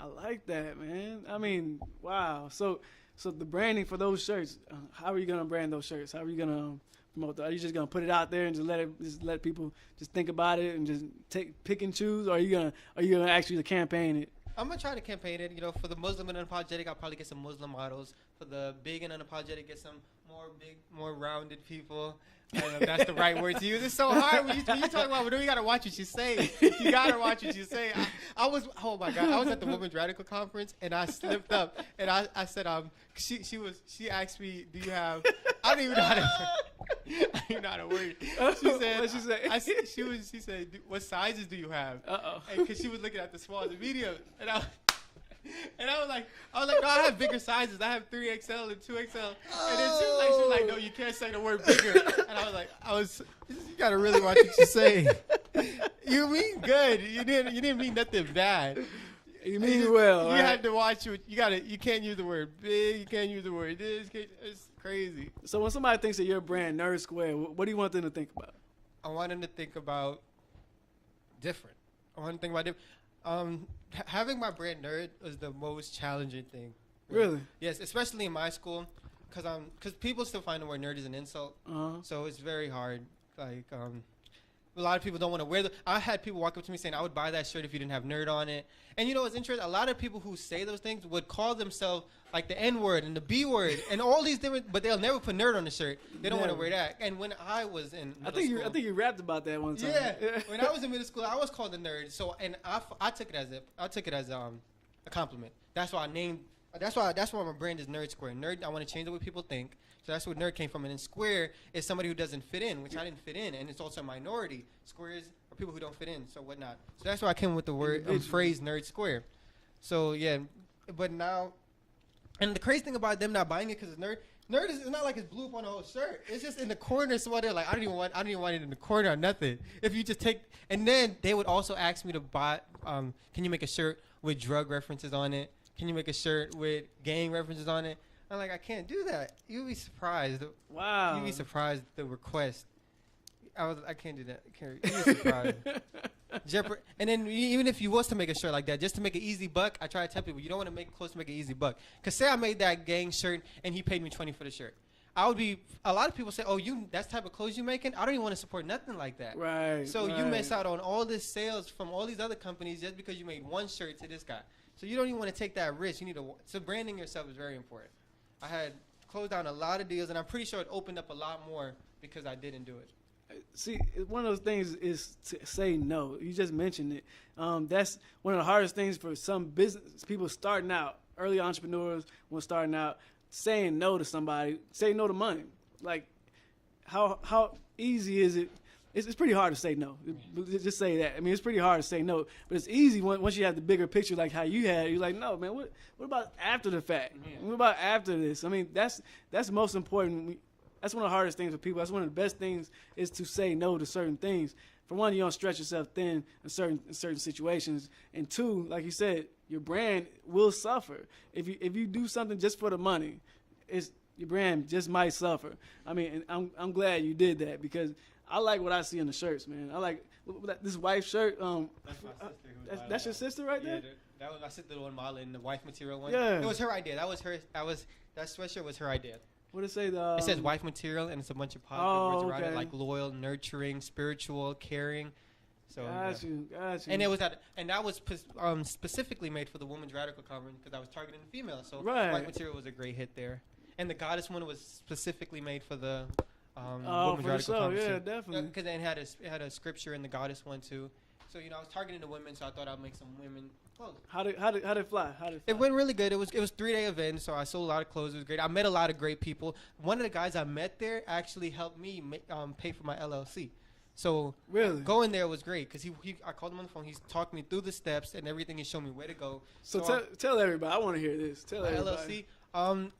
I like that, man. I mean, wow. So the branding for those shirts, how are you gonna brand those shirts? How are you gonna promote that? Are you just gonna put it out there and just let people just think about it and just pick and choose? Or are you gonna actually campaign it? I'm gonna try to campaign it. You know, for the Muslim and unapologetic, I'll probably get some Muslim models. For the big and unapologetic, get some more rounded people. I don't know if that's the right word to use. It's so hard when you talk about it. You gotta watch what you say. You gotta watch what you say. I was at the Women's Radical Conference and I slipped up and I said she asked me, do you have? I don't even know how to word it. She said, What'd she say? She said, what sizes do you have? Uh-oh. Because she was looking at the small and medium, and I was like, no, I have bigger sizes. I have 3XL and 2XL. And then she was like, no, you can't say the word bigger. And I was you gotta really watch what you say. You mean good. You didn't mean nothing bad. You mean well. You had to watch it. You can't use the word big. You can't use the word this. It's crazy. So when somebody thinks of your brand, nerdsq, what do you want them to think about? I want them to think about different. I want them to think about different. Having my brand nerd was the most challenging thing. Really? Yes, especially in my school, because people still find the word nerd is an insult. So it's very hard. Like a lot of people don't want to wear I had people walk up to me saying I would buy that shirt if you didn't have nerd on it. And you know what's interesting? A lot of people who say those things would call themselves like the N word and the B word and all these different, but they'll never put nerd on the shirt. They don't want to wear that. And when I was in middle school, I think you rapped about that one time. Yeah, when I was in middle school, I was called a nerd. So and I took it as a compliment. That's why I named. That's why my brand is nerdsq. Nerd. I want to change the way people think. So that's where nerd came from. And then square is somebody who doesn't fit in, which I didn't fit in, and it's also a minority. Squares are people who don't fit in, so whatnot. So that's why I came with the word phrase nerd square. So yeah, but now, and the crazy thing about them not buying it because it's nerd. Nerd is not like it's blue up on the whole shirt. It's just in the corner somewhere. They're like, I don't even want it in the corner or nothing. If you just take, and then they would also ask me to buy. Can you make a shirt with drug references on it? Can you make a shirt with gang references on it? I'm like, I can't do that. You'd be surprised. Wow. You'd be surprised the request. I can't do that. You'd be surprised. And then even if you was to make a shirt like that, just to make an easy buck, I try to tell people you don't want to make clothes to make an easy buck. Because say I made that gang shirt and he paid me $20 for the shirt. A lot of people say, oh, that's the type of clothes you making? I don't even want to support nothing like that. Right. So you miss out on all this sales from all these other companies just because you made one shirt to this guy. So you don't even want to take that risk. So branding yourself is very important. I had closed down a lot of deals, and I'm pretty sure it opened up a lot more because I didn't do it. See, one of those things is to say no. You just mentioned it. That's one of the hardest things for some business people starting out. Early entrepreneurs, when starting out, saying no to somebody, saying no to money. Like, how easy is it? It's pretty hard to say no. Just say that. I mean, it's pretty hard to say no, but it's easy once you have the bigger picture, like how you had. You're like, no, man. What about after the fact? Yeah. What about after this? I mean, that's most important. That's one of the hardest things for people. That's one of the best things is to say no to certain things. For one, you don't stretch yourself thin in certain situations, and two, like you said, your brand will suffer if you do something just for the money. Your brand just might suffer. I mean, and I'm glad you did that because I like what I see in the shirts, man. I like this wife shirt. That's my sister. That's your sister right there? That was my sister, the one modeling the wife material one. Yeah. It was her idea. That sweatshirt was her idea. What does it say? It says wife material, and it's a bunch of positive words around it, like loyal, nurturing, spiritual, caring. So got you. And it was that was specifically made for the Women's Radical Conference because I was targeting the female. So wife material was a great hit there. And the goddess one was specifically made for the Women's Radical Conference. Yeah, definitely. Because it had a scripture in the goddess one too. So I was targeting the women, so I thought I'd make some women clothes. How did it fly? It went really good. It was 3-day event, so I sold a lot of clothes. It was great. I met a lot of great people. One of the guys I met there actually helped me pay for my LLC. So really, going there was great because I called him on the phone. He's talked me through the steps and everything. He showed me where to go. So tell everybody. I want to hear this. Tell everybody. LLC.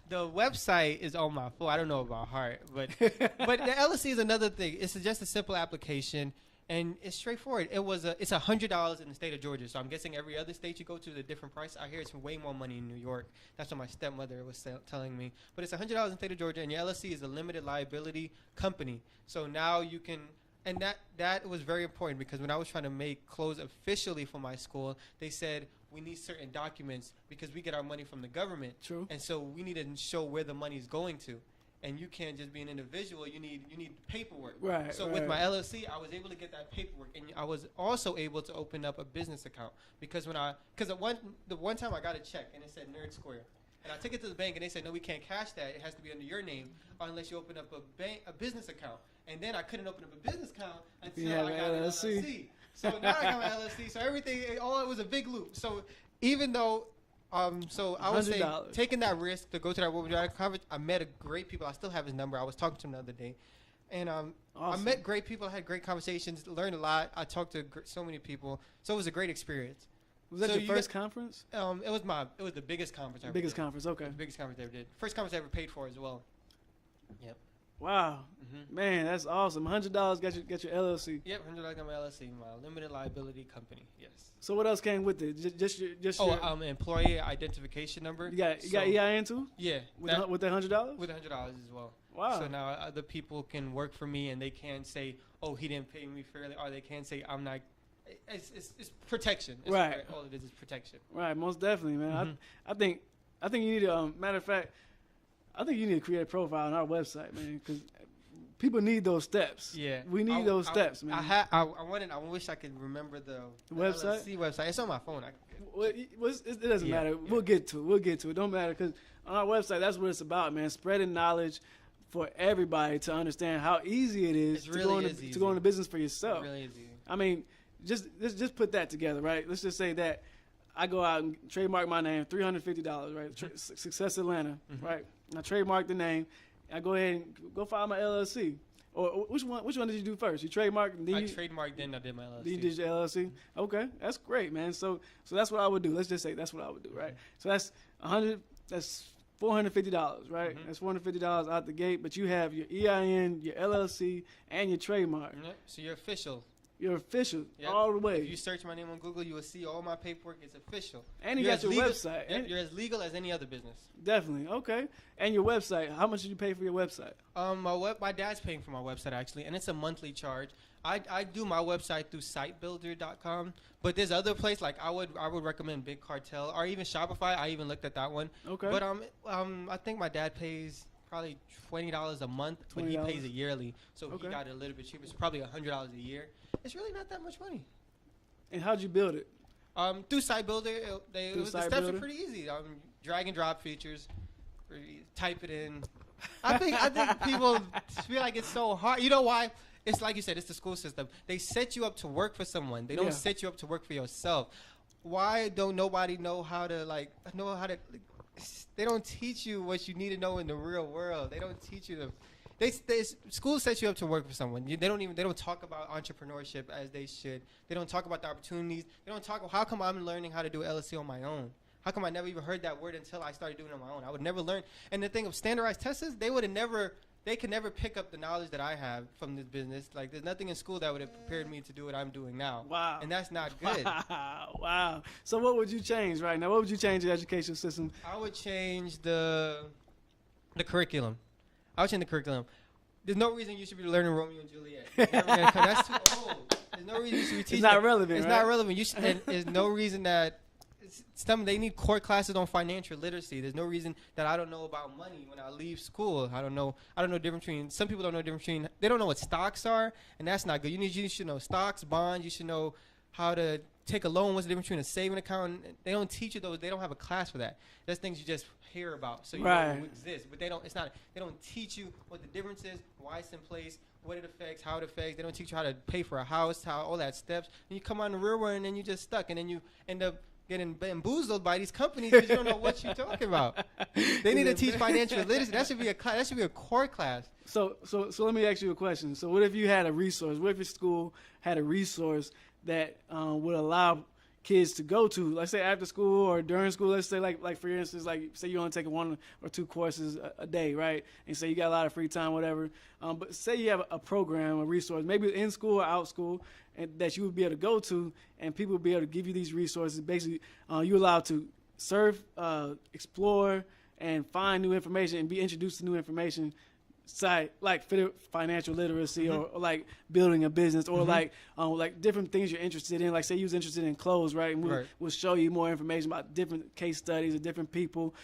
The website is on my phone. I don't know about heart, but the LLC is another thing. It's just a simple application. And it's straightforward. It's $100 in the state of Georgia. So I'm guessing every other state you go to is a different price. I hear it's way more money in New York. That's what my stepmother was telling me. But it's $100 in the state of Georgia, and your LLC is a limited liability company. So now you can, and that was very important because when I was trying to make clothes officially for my school, they said we need certain documents because we get our money from the government. True. And so we need to show where the money is going to. And you can't just be an individual. You need paperwork. Right. So with my LLC, I was able to get that paperwork, and I was also able to open up a business account because the one time I got a check and it said nerdsq, and I took it to the bank and they said no, we can't cash that. It has to be under your name unless you open up a business account. And then I couldn't open up a business account until I got an LLC. So now I got my LLC. So everything, it was a big loop. So even though. So I would say taking that risk to go to that Women's Radical Conference, I met great people. I still have his number. I was talking to him the other day. And awesome. I met great people. I had great conversations, learned a lot. I talked to so many people. So it was a great experience. Was that your first conference? It was the biggest conference I ever did. Conference, okay. The biggest conference I ever did. First conference I ever paid for as well. Yep. Wow. Mm-hmm. Man, that's awesome. $100 got your LLC. Yep, $100 got my LLC, my limited liability company. Yes. So what else came with it? Just your employee identification number. You got EIN too? Yeah. With that $100? With $100 as well. Wow. So now other people can work for me and they can say, "Oh, he didn't pay me fairly," or they can say, "I'm not." It's protection. Right. All it is protection. Right. Most definitely, man. Mm-hmm. I think you need to. Matter of fact, I think you need to create a profile on our website, man, because people need those steps. Yeah, we need those steps, man. I wish I could remember the website. LLC website. It's on my phone. It doesn't matter. Yeah. We'll get to it. It don't matter because on our website, that's what it's about, man. Spreading knowledge for everybody to understand how easy it is to go into business for yourself. It really is easy. I mean, just put that together, right? Let's just say that I go out and trademark my name, $350, right? Success Atlanta, right? I trademark the name. I go ahead and go file my LLC. Or which one did you do first? You trademarked, and then I trademarked, then I did my LLC. Then you did your LLC. Okay, that's great, man. So that's what I would do. Let's just say that's what I would do, right? So that's That's $450, right? Mm-hmm. That's $450 out the gate. But you have your EIN, your LLC, and your trademark. Yep. So you're official. You're official all the way. If you search my name on Google, you will see all my paperwork is official. And you got your website. Yep, you're as legal as any other business. Definitely. Okay. And your website. How much did you pay for your website? My dad's paying for my website, actually, and it's a monthly charge. I do my website through sitebuilder.com, but there's other place like I would recommend Big Cartel or even Shopify. I even looked at that one. Okay. But I think my dad pays probably $20 a month, but he pays it yearly, so he got it a little bit cheaper. It's probably $100 a year. It's really not that much money. And how'd you build it? Through Site Builder. The steps are pretty easy. Drag and drop features. Type it in. I think people feel like it's so hard. You know why? It's like you said, it's the school system. They set you up to work for someone. They don't set you up to work for yourself. Why don't nobody know how to they don't teach you what you need to know in the real world. They don't teach you the. School sets you up to work for someone. They don't talk about entrepreneurship as they should. They don't talk about the opportunities. They don't talk. How come I'm learning how to do LSC on my own? How come I never even heard that word until I started doing it on my own? I would never learn. And the thing of standardized tests is they could never pick up the knowledge that I have from this business. Like, there's nothing in school that would have prepared me to do what I'm doing now. Wow. And that's not good. Wow. So what would you change right now? What would you change in the education system? I would change the curriculum. I would change the curriculum. There's no reason you should be learning Romeo and Juliet. That's too old. There's no reason you should be teaching. It's not relevant, It's not relevant. There's no reason that they need core classes on financial literacy. There's no reason that I don't know about money when I leave school. I don't know the difference between. Some people don't know the difference between. They don't know what stocks are, and that's not good. You should know stocks, bonds. You should know how to take a loan. What's the difference between a saving account? They don't teach you those. They don't have a class for that. That's things you just hear about, so you know it exists. But they don't. It's not. They don't teach you what the difference is, why it's in place, what it affects, how it affects. They don't teach you how to pay for a house, how all that steps. And you come on the real world, and then you just stuck, and then you end up getting bamboozled by these companies because you don't know what you're talking about. They need to teach financial literacy. That should be a class. That should be a core class. So let me ask you a question. So what if you had a resource? What if your school had a resource that would allow kids to go to, let's say after school or during school? Let's say like for instance, like say you only take 1 or 2 courses a day, right? And say you got a lot of free time, whatever. But say you have a program, a resource, maybe in school or out school, and that you would be able to go to, and people would be able to give you these resources. Basically, you're allowed to surf, explore, and find new information and be introduced to new information. Site like financial literacy, or like building a business, or like different things you're interested in. Like say you was interested in clothes, right? And we'll show you more information about different case studies of different people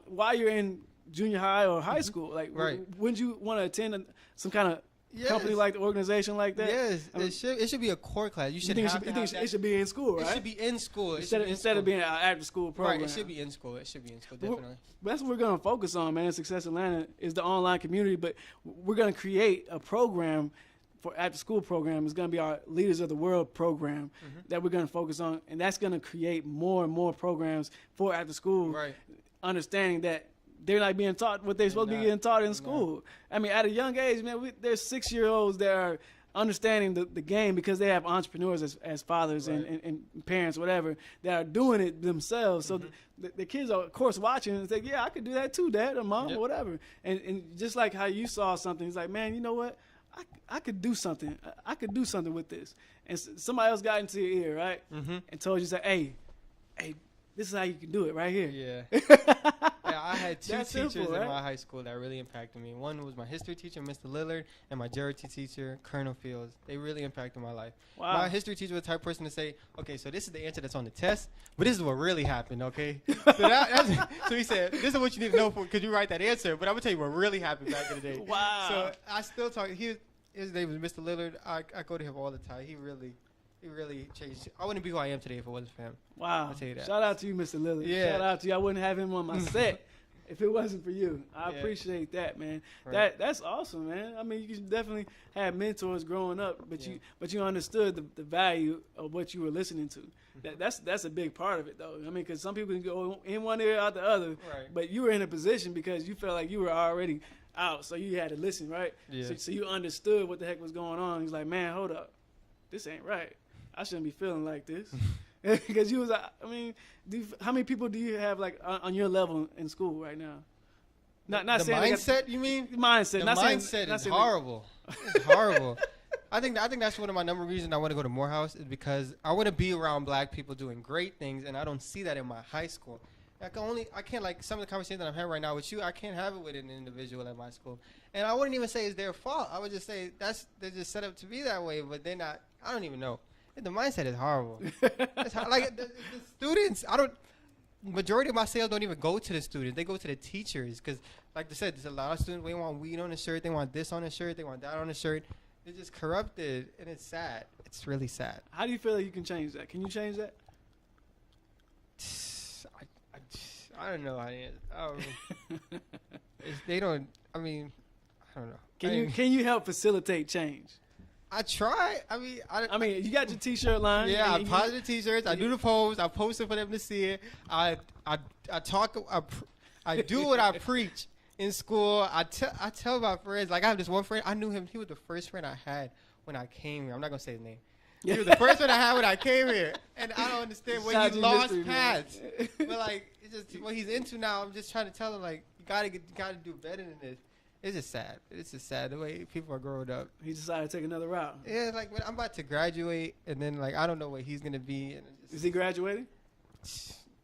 while you're in junior high or high school. Like, wouldn't you want to attend some kind of company like the organization like that? Yes, it should be a core class. You should. You think it should be in school, right? It should be in school instead of being an after school program. Right, it should be in school. It should be in school, definitely. That's what we're going to focus on, man. Success Atlanta is the online community, but we're going to create a program for after school program. It's going to be our Leaders of the World program that we're going to focus on, and that's going to create more and more programs for after school. Right. Understanding that they're not being taught what they're supposed to be getting taught in school. I mean, at a young age, man, there's 6-year-olds that are understanding the game because they have entrepreneurs as fathers and parents, whatever, that are doing it themselves. So the kids are, of course, watching and say, yeah, I could do that too, Dad or Mom or whatever. And just like how you saw something, it's like, man, you know what? I could do something. I could do something with this. And somebody else got into your ear, right? And told you, say, hey, this is how you can do it right here. Yeah. I had 2 teachers in my high school that really impacted me. One was my history teacher, Mr. Lillard, and my geography teacher, Colonel Fields. They really impacted my life. Wow. My history teacher was the type of person to say, okay, so this is the answer that's on the test, but this is what really happened, okay? So he said, this is what you need to know because you write that answer, but I'm going to tell you what really happened back in the day. Wow. So I still talk. His name was Mr. Lillard. I go to him all the time. He really changed. I wouldn't be who I am today if it wasn't for him. Wow. I'll tell you that. Shout out to you, Mr. Lillard. Yeah. Shout out to you. I wouldn't have him on my set if it wasn't for you. I appreciate that, man. Right. That's awesome, man. I mean, you definitely had mentors growing up, but you understood the value of what you were listening to. That's a big part of it, though. I mean, because some people can go in one ear out the other, but you were in a position because you felt like you were already out, so you had to listen, right? Yeah. So you understood what the heck was going on. He's like, man, hold up. This ain't right. I shouldn't be feeling like this. Because you was, I mean, how many people do you have like on your level in school right now? Not the saying mindset. You mean mindset? The mindset is horrible. It's horrible. I think that's one of my number one reasons I want to go to Morehouse is because I want to be around black people doing great things, and I don't see that in my high school. I can't like some of the conversations that I'm having right now with you. I can't have it with an individual at my school, and I wouldn't even say it's their fault. I would just say they're just set up to be that way, but they're not. I don't even know. The mindset is horrible. It's like the students. Majority of my sales don't even go to the students. They go to the teachers because, like I said, there's a lot of students. They want weed on the shirt. They want this on the shirt. They want that on the shirt. They're just corrupted, and it's sad. It's really sad. How do you feel like you can change that? Can you change that? I don't know. They don't. I mean, I don't know. Can you help facilitate change? I try. I mean, you got your T-shirt line. Yeah, I positive T-shirts. I do the posts. I post it for them to see it. I talk. I do what I preach in school. I tell my friends, like I have this one friend. I knew him. He was the first friend I had when I came here. I'm not gonna say his name. He was the first one I had when I came here, and I don't understand where he lost paths. But like, it's just what he's into now. I'm just trying to tell him like, you gotta do better than this. It's just sad. It's just sad the way people are growing up. He decided to take another route. Yeah, like when I'm about to graduate, and then like I don't know where he's gonna be. And is he graduating?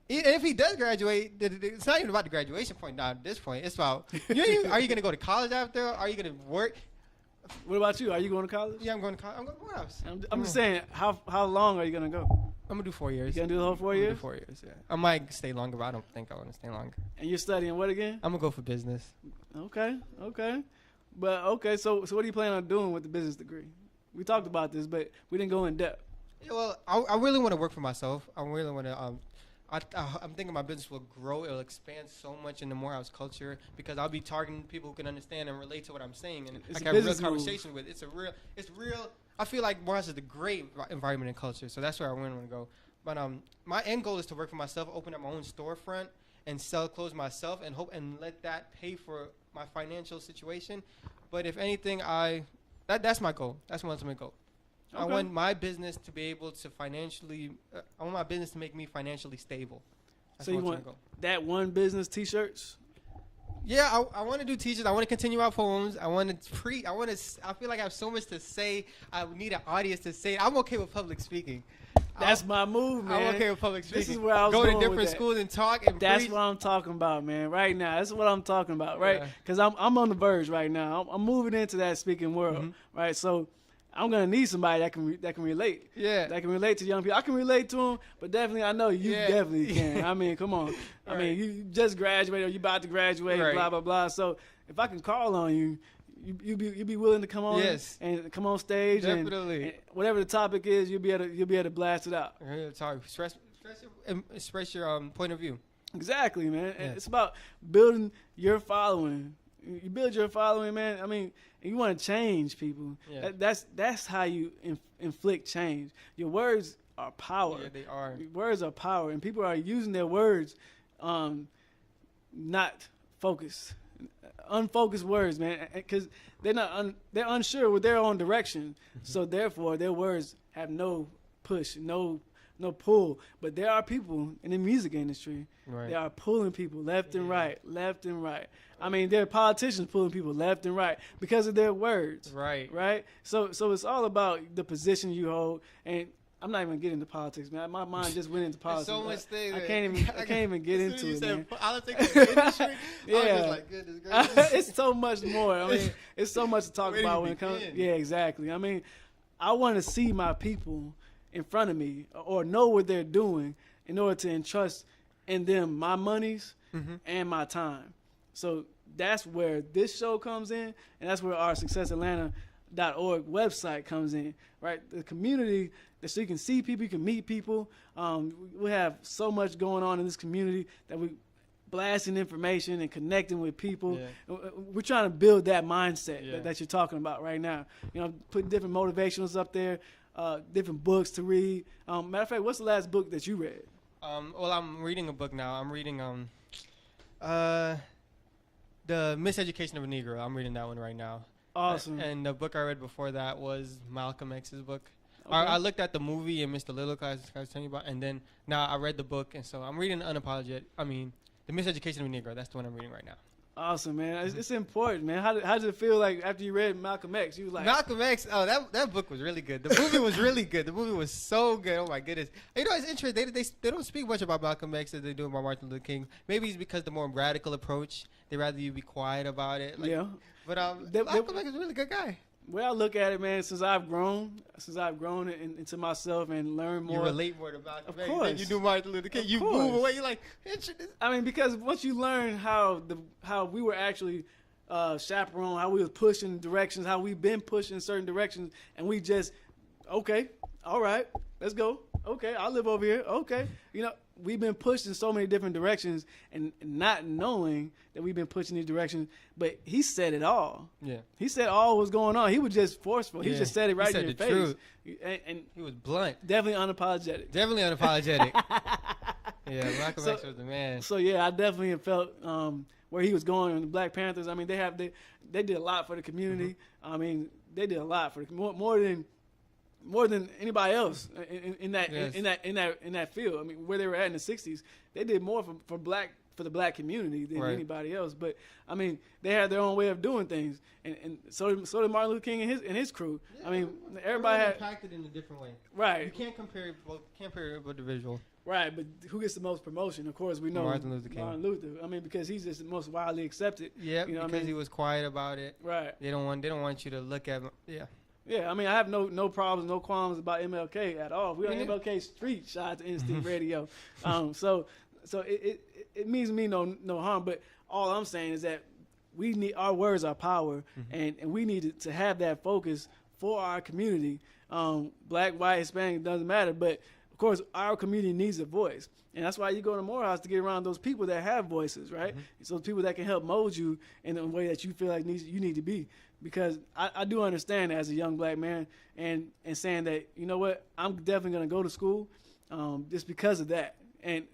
If he does graduate, it's not even about the graduation point now. At this point, it's about are you gonna go to college after? Are you gonna work? What about you? Are you going to college? Yeah, I'm going to college. I'm going to else? I'm just saying, how long are you gonna go? I'm gonna do 4 years. You gonna do the whole 4 years? I'm gonna do 4 years. Yeah. I might stay longer, but I don't think I want to stay longer. And you're studying what again? I'm gonna go for business. Okay. But okay, so what are you planning on doing with the business degree? We talked about this, but we didn't go in depth. Yeah, well, I really want to work for myself. I really want to. I'm thinking my business will grow. It'll expand so much in the Morehouse culture because I'll be targeting people who can understand and relate to what I'm saying, and I can have a real conversation with. It's real. I feel like Morehouse is a great environment and culture, so that's where I want to go. But my end goal is to work for myself, open up my own storefront, and sell clothes myself, and let that pay for my financial situation. But if anything, that's my goal. That's my ultimate goal. Okay. I want my business to be able to financially. I want my business to make me financially stable. That's so you want that one business T-shirts? Yeah, I want to do T-shirts. I want to continue our poems. I want to I feel like I have so much to say. I need an audience to say it. I'm okay with public speaking. That's my move, man. I'm okay with public speaking. This is where I was go going to different schools and talk and That's preach. what I'm talking about, man. Right now, that's what I'm talking about, right? Because I'm on the verge right now. I'm moving into that speaking world, right? So I'm gonna need somebody that can relate. Yeah, that can relate to young people. I can relate to them, but definitely I know you definitely can. I mean, come on. I mean, you just graduated or you about to graduate, blah blah blah. So if I can call on you. You be willing to come on and come on stage and whatever the topic is, you'll be able to blast it out. Express your point of view. Exactly, man. Yeah. It's about building your following. You build your following, man. I mean, you want to change people. Yeah. That's how you inflict change. Your words are power. Yeah, they are. Your words are power, and people are using their words, not focused. Unfocused words, man, because they're unsure with their own direction. So therefore, their words have no push, no pull. But there are people in the music industry. Right. They are pulling people left and right. I mean, there are politicians pulling people left and right because of their words. Right. So it's all about the position you hold. And I'm not even getting into politics, man. My mind just went into politics. There's so much things. I can't even get into it, man. Politics in the industry. Yeah, I was just like, goodness gracious. It's so much more. I mean, it's so much to talk about when it comes. Yeah, exactly. I mean, I want to see my people in front of me or know what they're doing in order to entrust in them my monies and my time. So that's where this show comes in, and that's where our SuccessAtlanta.org website comes in. Right, the community. So you can see people, you can meet people. We have so much going on in this community that we blasting information and connecting with people. Yeah. We're trying to build that mindset that you're talking about right now. You know, putting different motivationals up there, different books to read. Matter of fact, what's the last book that you read? Well, I'm reading a book now. I'm reading The Miseducation of a Negro. I'm reading that one right now. Awesome. And the book I read before that was Malcolm X's book. Okay. Okay. I looked at the movie and Mr. Little, I was telling you about, and then now I read the book, and so I'm reading The Miseducation of a Negro. That's the one I'm reading right now. Awesome, man. It's important, man. How did it feel like after you read Malcolm X? You was like Malcolm X. Oh, that book was really good. The movie was really good. The movie was so good. Oh my goodness. You know, it's interesting. They don't speak much about Malcolm X as they do about Martin Luther King. Maybe it's because the more radical approach. They rather you be quiet about it. Like, yeah. But Malcolm X is a really good guy. Well, I look at it, man, since I've grown into myself and learned more. You relate more to Malcolm X than you do Martin Luther King. You move away. You're like, I mean, because once you learn how we were actually chaperoned, how we was pushing directions, how we've been pushing certain directions, and we just, okay, all right, let's go. Okay, I'll live over here. Okay. You know, we've been pushed in so many different directions and not knowing that we've been pushing these directions, but he said it all. Yeah. He said all was going on. He was just forceful. He just said it right in your face. Truth. And he was blunt. Definitely unapologetic. Definitely unapologetic. Yeah, Malcolm X was the man. So yeah, I definitely felt where he was going in the Black Panthers. I mean, they did a lot for the community. I mean, they did a lot for the more than anybody else in that field. I mean, where they were at in the '60s, they did more for the black community than anybody else. But I mean, they had their own way of doing things, and so did Martin Luther King and his crew. Yeah, I mean, everybody had impacted in a different way. Right. You can't compare individual. Right, but who gets the most promotion? Of course, we know Martin Luther King. Martin Luther. I mean, because he's just the most widely accepted. Yeah, you know because he was quiet about it. Right. They don't want you to look at. Yeah. Yeah, I mean, I have no problems, no qualms about MLK at all. We on MLK Street. Shout out to Instinct Radio. So it means me no harm. But all I'm saying is that we need, our words are power, and we need to have that focus for our community. Black, white, Hispanic, doesn't matter. But of course, our community needs a voice, and that's why you go to Morehouse to get around those people that have voices, right? So people that can help mold you in the way that you feel like you need to be. Because I do understand as a young black man and saying that, you know what, I'm definitely going to go to school just because of that. And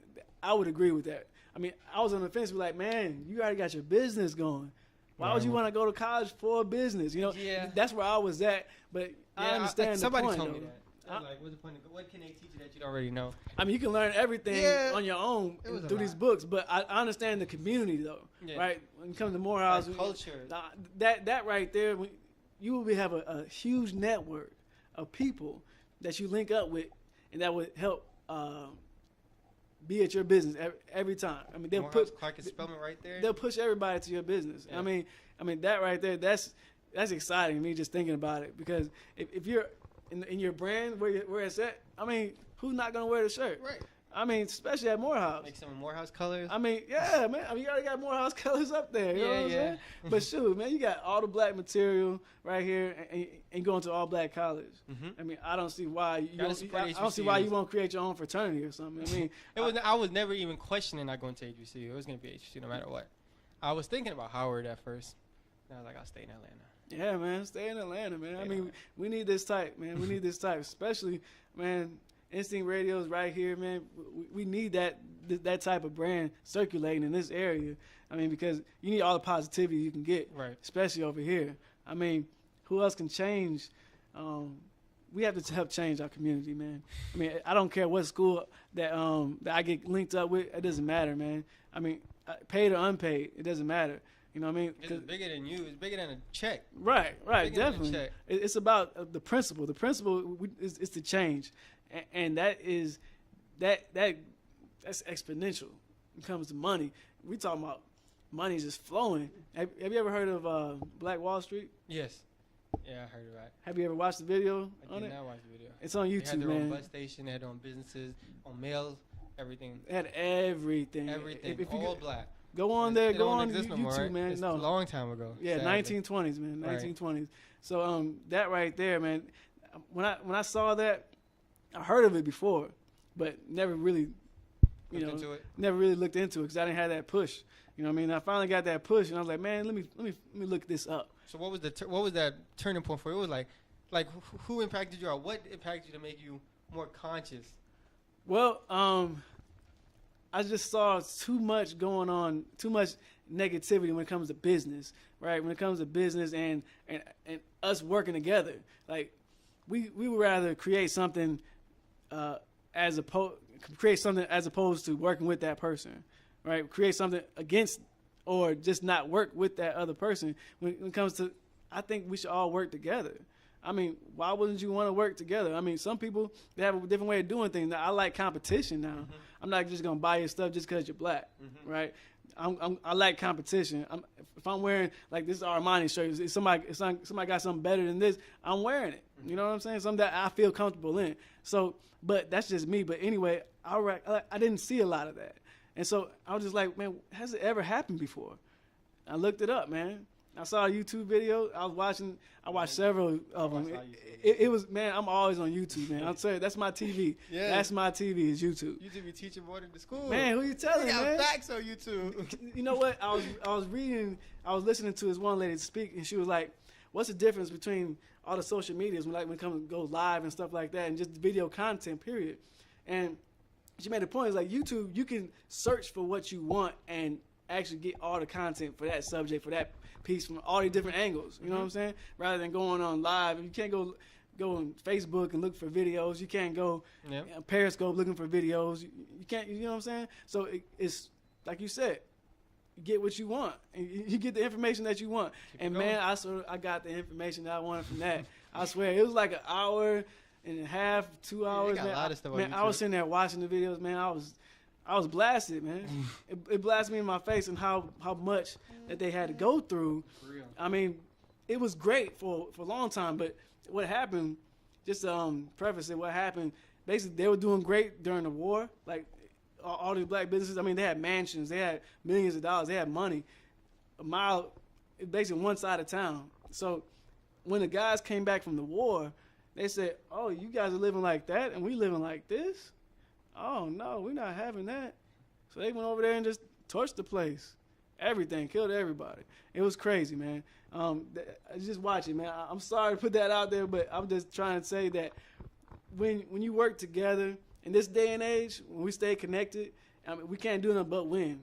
I would agree with that. I mean, I was on the fence, like, man, you already got your business going. Why would you want to go to college for a business? You know, that's where I was at. But I understand the point. Somebody told me that. Like, what's the point of, what can they teach you that you don't already know? I mean, you can learn everything on your own through these books, but I understand the community, though, right? When it comes to Morehouse, culture, that right there, you will have a huge network of people that you link up with, and that would help be at your business every time. I mean, they'll put Clark Spellman right there. They'll push everybody to your business. Yeah. I mean that right there. That's exciting to me just thinking about it, because if you're in your brand where it's at, I mean, who's not gonna wear the shirt? Right. I mean, especially at Morehouse. Make some Morehouse colors. I mean, yeah, man. I mean, you already got Morehouse colors up there. You know what I'm saying? But shoot, man, you got all the black material right here, and going to all black college. I mean, I don't see why you won't create your own fraternity or something. I mean, I was never even questioning not going to HBCU. It was going to be HBCU no matter what. I was thinking about Howard at first. And I was like, I'll stay in Atlanta. Yeah, man, stay in Atlanta, man. I mean, we need this type, man. We need this type, especially, man. Instinct Radio's right here, man. We need that type of brand circulating in this area. I mean, because you need all the positivity you can get, right? Especially over here. I mean, who else can change? We have to help change our community, man. I mean, I don't care what school that I get linked up with. It doesn't matter, man. I mean, paid or unpaid, it doesn't matter. You know what I mean? It's bigger than you. It's bigger than a check. Right, definitely. It's about the principle. The principle is to change, and that's exponential when it comes to money. We talking about money just flowing. Have you ever heard of Black Wall Street? Yes. Yeah, I heard of that. Have you ever watched the video on it? I did not watch the video. It's on YouTube, they had their man. own bus station. They had their own businesses, on mail, everything. They had everything. Everything. If all black. Go on there. Go on YouTube, no more, right? man. It's a long time ago. Yeah, sadly. 1920s, man. 1920s. Right. So that right there, man. When I saw that, I heard of it before, but never really, never really looked into it because I didn't have that push. You know what I mean? I finally got that push, and I was like, man, let me look this up. So what was that turning point for you? It was like who impacted you, or what impacted you to make you more conscious? Well, I just saw too much going on, too much negativity when it comes to business, right? When it comes to business and us working together, like we would rather create something as opposed to working with that person, right? Create something against or just not work with that other person. When it comes to, I think we should all work together. I mean, why wouldn't you want to work together? I mean, some people, they have a different way of doing things. Now, I like competition now. I'm not just going to buy your stuff just because you're black, right? I like competition. If I'm wearing, like, this Armani shirt, if somebody got something better than this, I'm wearing it. You know what I'm saying? Something that I feel comfortable in. So, but that's just me. But anyway, I didn't see a lot of that. And so I was just like, man, has it ever happened before? I looked it up, man. I saw a YouTube video. I watched several of them. It was, man, I'm always on YouTube, man. I'll tell you, that's my TV. Yeah. That's my TV is YouTube. YouTube be teaching more than the school. Man, who you telling, man? You got facts on YouTube. You know what? I was listening to this one lady speak, and she was like, what's the difference between all the social medias when it comes to go live and stuff like that and just video content, period? And she made a point. It's like YouTube, you can search for what you want and actually get all the content for that subject, for that piece from all the different angles. You know what I'm saying? Rather than going on live, you can't go on Facebook and look for videos. You can't go Periscope looking for videos. You can't. You know what I'm saying? So it's like you said, you get what you want, and you get the information that you want. And man, I got the information that I wanted from that. I swear, it was like an hour and a half, 2 hours. Got man, a lot of stuff on I was YouTube. sitting there watching the videos. Man, I was blasted, man. It blasted me in my face and how much that they had to go through. For real. I mean, it was great for a long time, but what happened, just to preface it, what happened, basically they were doing great during the war. Like all these black businesses, I mean, they had mansions, they had millions of dollars, they had money a mile, basically one side of town. So when the guys came back from the war, they said, oh, you guys are living like that and we living like this? Oh, no, we're not having that. So they went over there and just torched the place. Everything, killed everybody. It was crazy, man. Just watch it, man. I'm sorry to put that out there, but I'm just trying to say that when you work together in this day and age, when we stay connected, I mean, we can't do nothing but win.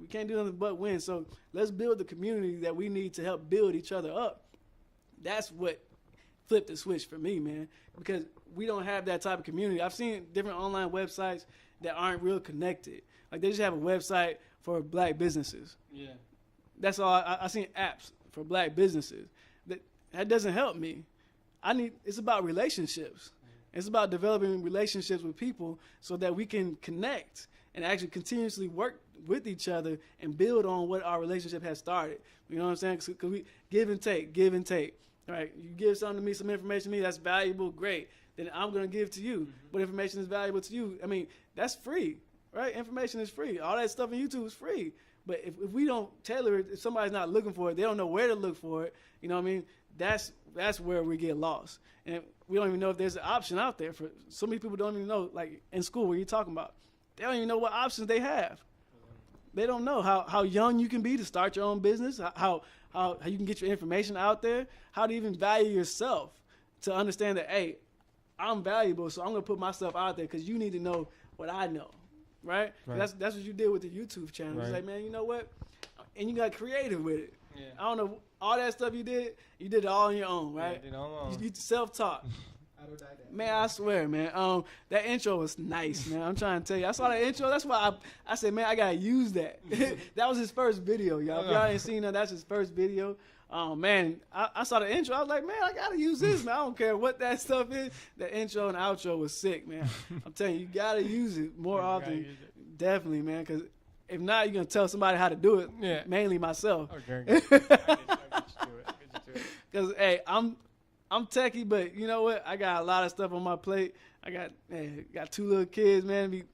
We can't do nothing but win. So let's build the community that we need to help build each other up. That's what flipped the switch for me, man, because we don't have that type of community. I've seen different online websites that aren't real connected. Like they just have a website for black businesses. Yeah. That's all. I've seen apps for black businesses. That doesn't help me. It's about relationships. It's about developing relationships with people so that we can connect and actually continuously work with each other and build on what our relationship has started. You know what I'm saying? Because we give and take. All right, you give something to me, some information to me that's valuable, great. Then I'm going to give to you. What information is valuable to you? I mean, that's free, right? Information is free. All that stuff on YouTube is free. But if we don't tailor it, if somebody's not looking for it, they don't know where to look for it, you know what I mean? That's where we get lost. And we don't even know if there's an option out there. For so many people don't even know, like in school, what you're talking about. They don't even know what options they have. They don't know how young you can be to start your own business, how you can get your information out there, how to even value yourself, to understand that, hey, I'm valuable, so I'm going to put myself out there because you need to know what I know, right? That's what you did with the YouTube channel. Right. It's like, man, you know what? And you got creative with it. Yeah. I don't know, all that stuff you did it all on your own, right? Yeah, I did it all on my own. You self-taught. Man, I swear, man. That intro was nice, man. I'm trying to tell you. I saw that intro. That's why I said, man, I gotta use that. That was his first video, y'all. If y'all ain't seen that, that's his first video. Man, I saw the intro. I was like, man, I gotta use this, man. I don't care what that stuff is. The intro and outro was sick, man. I'm telling you, you gotta use it more often. Definitely, man. Because if not, you're gonna tell somebody how to do it. Yeah. Mainly myself. Okay. Because hey, I'm techie, but you know what? I got a lot of stuff on my plate. I got two little kids, man, be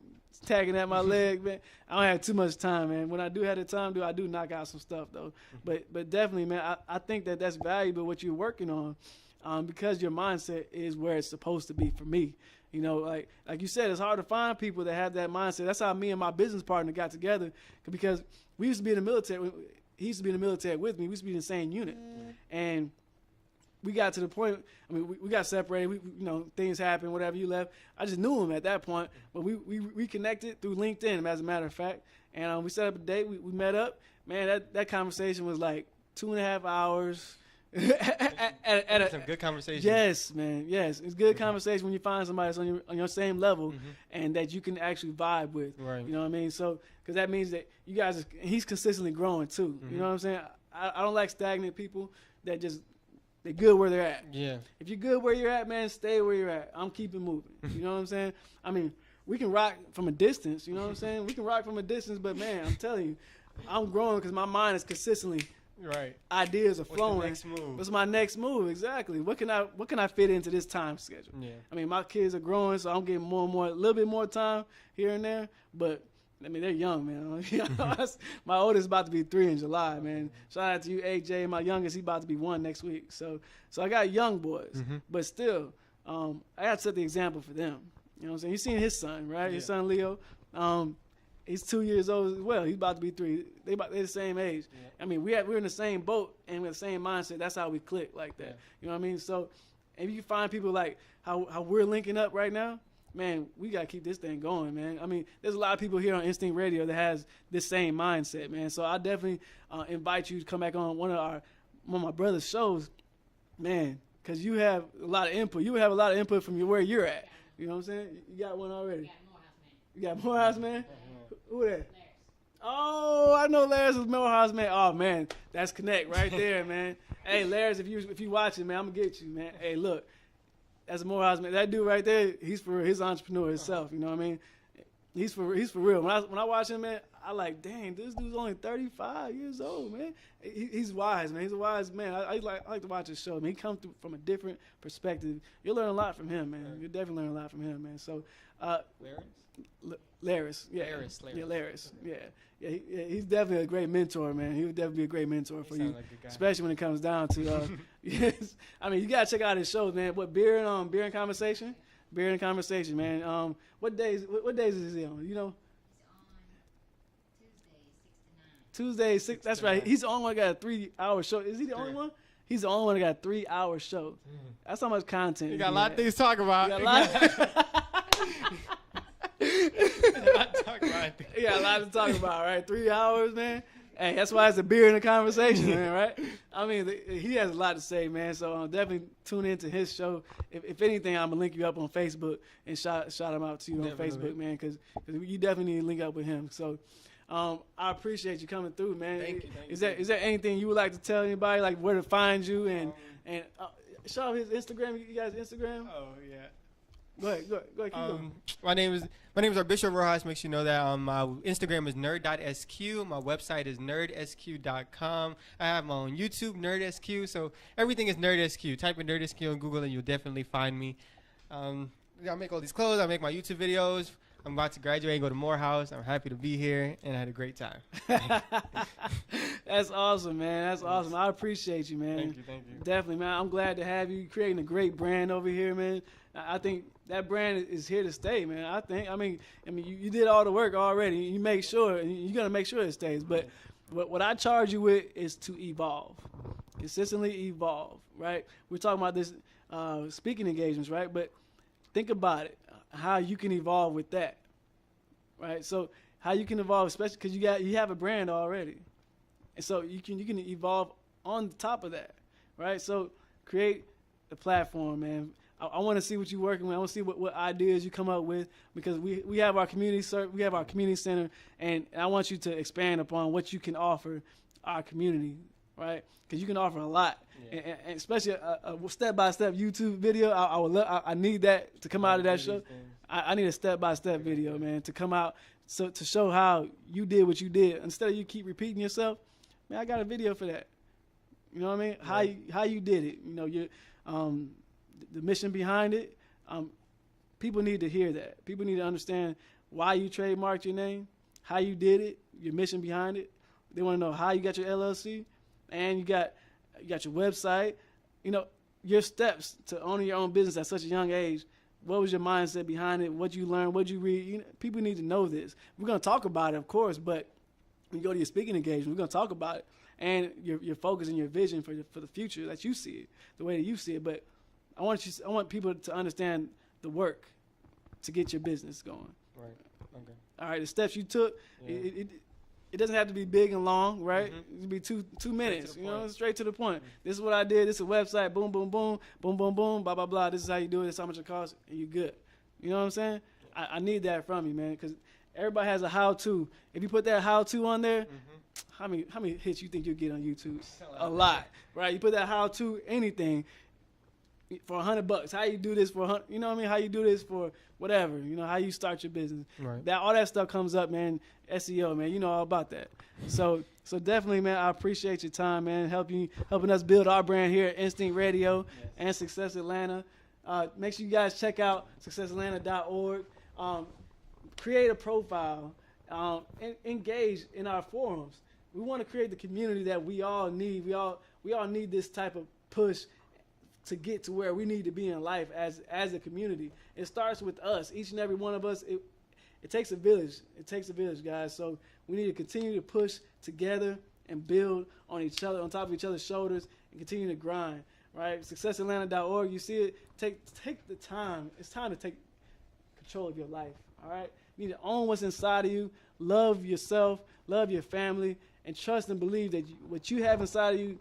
tagging at my leg, man. I don't have too much time, man. When I do have the time, I do knock out some stuff, though. But definitely, man, I think that's valuable what you're working on because your mindset is where it's supposed to be for me. You know, like you said, it's hard to find people that have that mindset. That's how me and my business partner got together because we used to be in the military. He used to be in the military with me. We used to be in the same unit. And we got to the point, I mean, we got separated. We things happened, whatever, you left. I just knew him at that point. But we reconnected through LinkedIn, as a matter of fact. And we set up a date. We met up. Man, that conversation was like 2.5 hours. Some good conversation. Yes, man. Yes. It's good conversation when you find somebody that's on your same level and that you can actually vibe with. Right. You know what I mean? So, because that means that you guys, he's consistently growing too. You know what I'm saying? I don't like stagnant people that just, they're good where they're at. Yeah. If you're good where you're at, man, stay where you're at. I'm keeping moving. You know what I'm saying? I mean, we can rock from a distance. You know what I'm saying? We can rock from a distance, but man, I'm telling you, I'm growing because my mind is consistently ideas are flowing. What's the next move? What's my next move? Exactly. What can I fit into this time schedule? Yeah. I mean, my kids are growing, so I'm getting more and more, a little bit more time here and there, but I mean, they're young, man. My oldest is about to be 3 in July, man. Shout out to you, AJ. My youngest, he's about to be 1 next week. So I got young boys, but still, I got to set the example for them. You know what I'm saying? You seen his son, right? Yeah. His son, Leo. He's 2 years old as well. He's about to be 3. They're the same age. Yeah. I mean, we're in the same boat and with the same mindset. That's how we click like that. Yeah. You know what I mean? So if you find people like how we're linking up right now, man, we got to keep this thing going, man. I mean, there's a lot of people here on Instinct Radio that has this same mindset, man. So I definitely invite you to come back on one of my brother's shows, man, because you have a lot of input. You have a lot of input from where you're at. You know what I'm saying? You got one already. You got Morehouse Man? Who that? Oh, I know Laris is Morehouse Man. Oh, man, that's connect right there, man. Hey, Laris, if you watching, man, I'm going to get you, man. Hey, look. That's a Morehouse Man. That dude right there, he's for his entrepreneur himself. You know what I mean? He's for real. When I watch him, man, I like, dang, this dude's only 35 years old, man. He's wise, man. He's a wise man. I like to watch his show. Man, he comes through from a different perspective. You'll learn a lot from him, man. You'll definitely learn a lot from him, man. So, Laris, yeah, Laris, yeah. He's definitely a great mentor, man. He would definitely be a great mentor for you, especially when it comes down to. Yes, I mean, you gotta check out his shows, man. What beer and conversation, man. What days is he on? You know, Tuesday 6. That's right. He's the only one that got a 3-hour show. Is he the only one? He's the only one that got a 3-hour show. That's how much content. You got a lot of things to talk about. You got a lot to talk about, right? 3 hours, man. Hey, that's why it's a beer in the conversation, man, right? I mean, he has a lot to say, man. So definitely tune into his show. If anything, I'm gonna link you up on Facebook and shout him out to you on Facebook, man, because you definitely need to link up with him. So I appreciate you coming through, man. Thank you. Is there anything you would like to tell anybody, like where to find you and shout out his Instagram? You guys Instagram? Oh yeah. Go ahead. Keep going. My name is Arbishio Rojas. Make sure you know that. My Instagram is nerd.sq. My website is nerdsq.com. I have my own YouTube, nerdsq. So everything is nerdsq. Type in nerdsq on Google and you'll definitely find me. I make all these clothes. I make my YouTube videos. I'm about to graduate and go to Morehouse. I'm happy to be here, and I had a great time. That's awesome, man. That's awesome. I appreciate you, man. Thank you. Definitely, man. I'm glad to have you creating a great brand over here, man. I think that brand is here to stay, man. I mean, you did all the work already. You make sure, and you're gonna make sure it stays. But what I charge you with is to evolve, consistently evolve, right? We're talking about this speaking engagements, right? But think about it, how you can evolve with that, right? So how you can evolve, especially because you have a brand already, and so you can evolve on top of that, right? So create the platform, man. I want to see what you're working with. I want to see what ideas you come up with, because we have our community center, and I want you to expand upon what you can offer our community, right? Because you can offer a lot, and especially a step-by-step YouTube video. I need that to come out of that show. I need a step-by-step video, man, to come out to show how you did what you did. Instead of you keep repeating yourself, man, I got a video for that. You know what I mean? Yeah. How you did it. You know, the mission behind it. People need to hear that. People need to understand why you trademarked your name, how you did it, your mission behind it. They want to know how you got your LLC, and you got your website. You know, your steps to owning your own business at such a young age. What was your mindset behind it? What you learned? What you read? You know, people need to know this. We're gonna talk about it, of course, but when you go to your speaking engagement, we're gonna talk about it and your focus and your vision for the future that you see it, the way that you see it. But I want people to understand the work to get your business going. Right. Okay. All right. The steps you took. Yeah. It doesn't have to be big and long, right? Mm-hmm. It can be two minutes. You know, straight to the point. Mm-hmm. This is what I did. This is a website. Boom, boom, boom, boom, boom, boom. Blah blah blah. This is how you do it. This is how much it costs, and you good. You know what I'm saying? I need that from you, man, because everybody has a how-to. If you put that how-to on there, how many hits you think you'll get on YouTube? A lot, right? You put that how-to anything. For $100, how you do this for $100, you know what I mean? How you do this for whatever, you know, how you start your business. Right. All that stuff comes up, man. SEO, man, you know all about that. So definitely, man, I appreciate your time, man, helping us build our brand here at Instinct Radio and Success Atlanta. Make sure you guys check out successatlanta.org. Create a profile, and engage in our forums. We want to create the community that we all need. We all need this type of push to get to where we need to be in life as a community. It starts with us, each and every one of us. It takes a village. It takes a village, guys. So we need to continue to push together and build on each other, on top of each other's shoulders, and continue to grind, right? SuccessAtlanta.org, you see it. Take the time. It's time to take control of your life. All right, you need to own what's inside of you, love yourself, love your family, and trust and believe that what you have inside of you,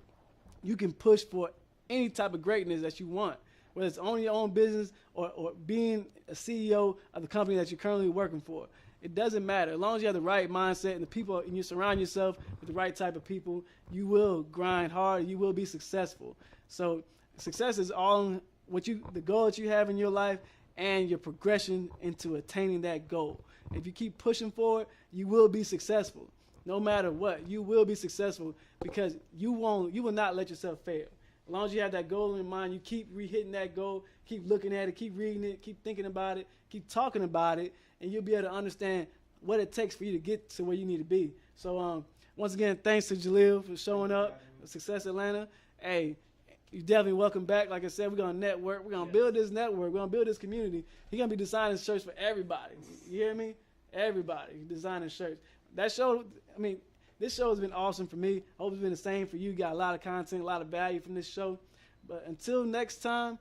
you can push for any type of greatness that you want, whether it's owning your own business or being a CEO of the company that you're currently working for. It doesn't matter. As long as you have the right mindset and the people, and you surround yourself with the right type of people, you will grind hard. You will be successful. So success is all the goal that you have in your life and your progression into attaining that goal. If you keep pushing forward, you will be successful. No matter what, you will be successful because you will not let yourself fail. As long as you have that goal in mind, you keep re-hitting that goal, keep looking at it, keep reading it, keep thinking about it, keep talking about it, and you'll be able to understand what it takes for you to get to where you need to be. So once again, thanks to Jaleel for showing up, Success Atlanta. Hey, you're definitely welcome back. Like I said, we're going to network. We're going to build this network. We're going to build this community. He's going to be designing shirts for everybody. You hear me? Everybody designing shirts. That show, this show has been awesome for me. I hope it's been the same for you. You got a lot of content, a lot of value from this show. But until next time,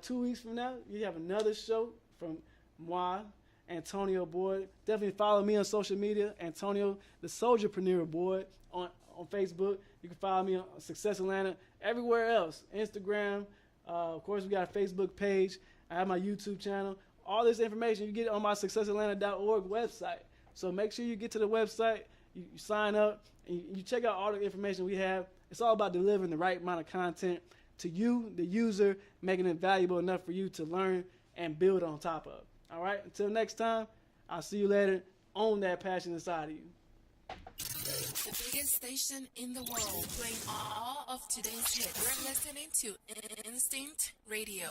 2 weeks from now, you have another show from moi, Antonio Boyd. Definitely follow me on social media, Antonio, the Soldierpreneur Boyd, on Facebook. You can follow me on Success Atlanta, everywhere else, Instagram. Of course, we got a Facebook page. I have my YouTube channel. All this information you get on my successatlanta.org website. So make sure you get to the website, you sign up, and you check out all the information we have. It's all about delivering the right amount of content to you, the user, making it valuable enough for you to learn and build on top of. All right? Until next time, I'll see you later. Own that passion inside of you. The biggest station in the world, playing all of today's hits. We're listening to Instinct Radio.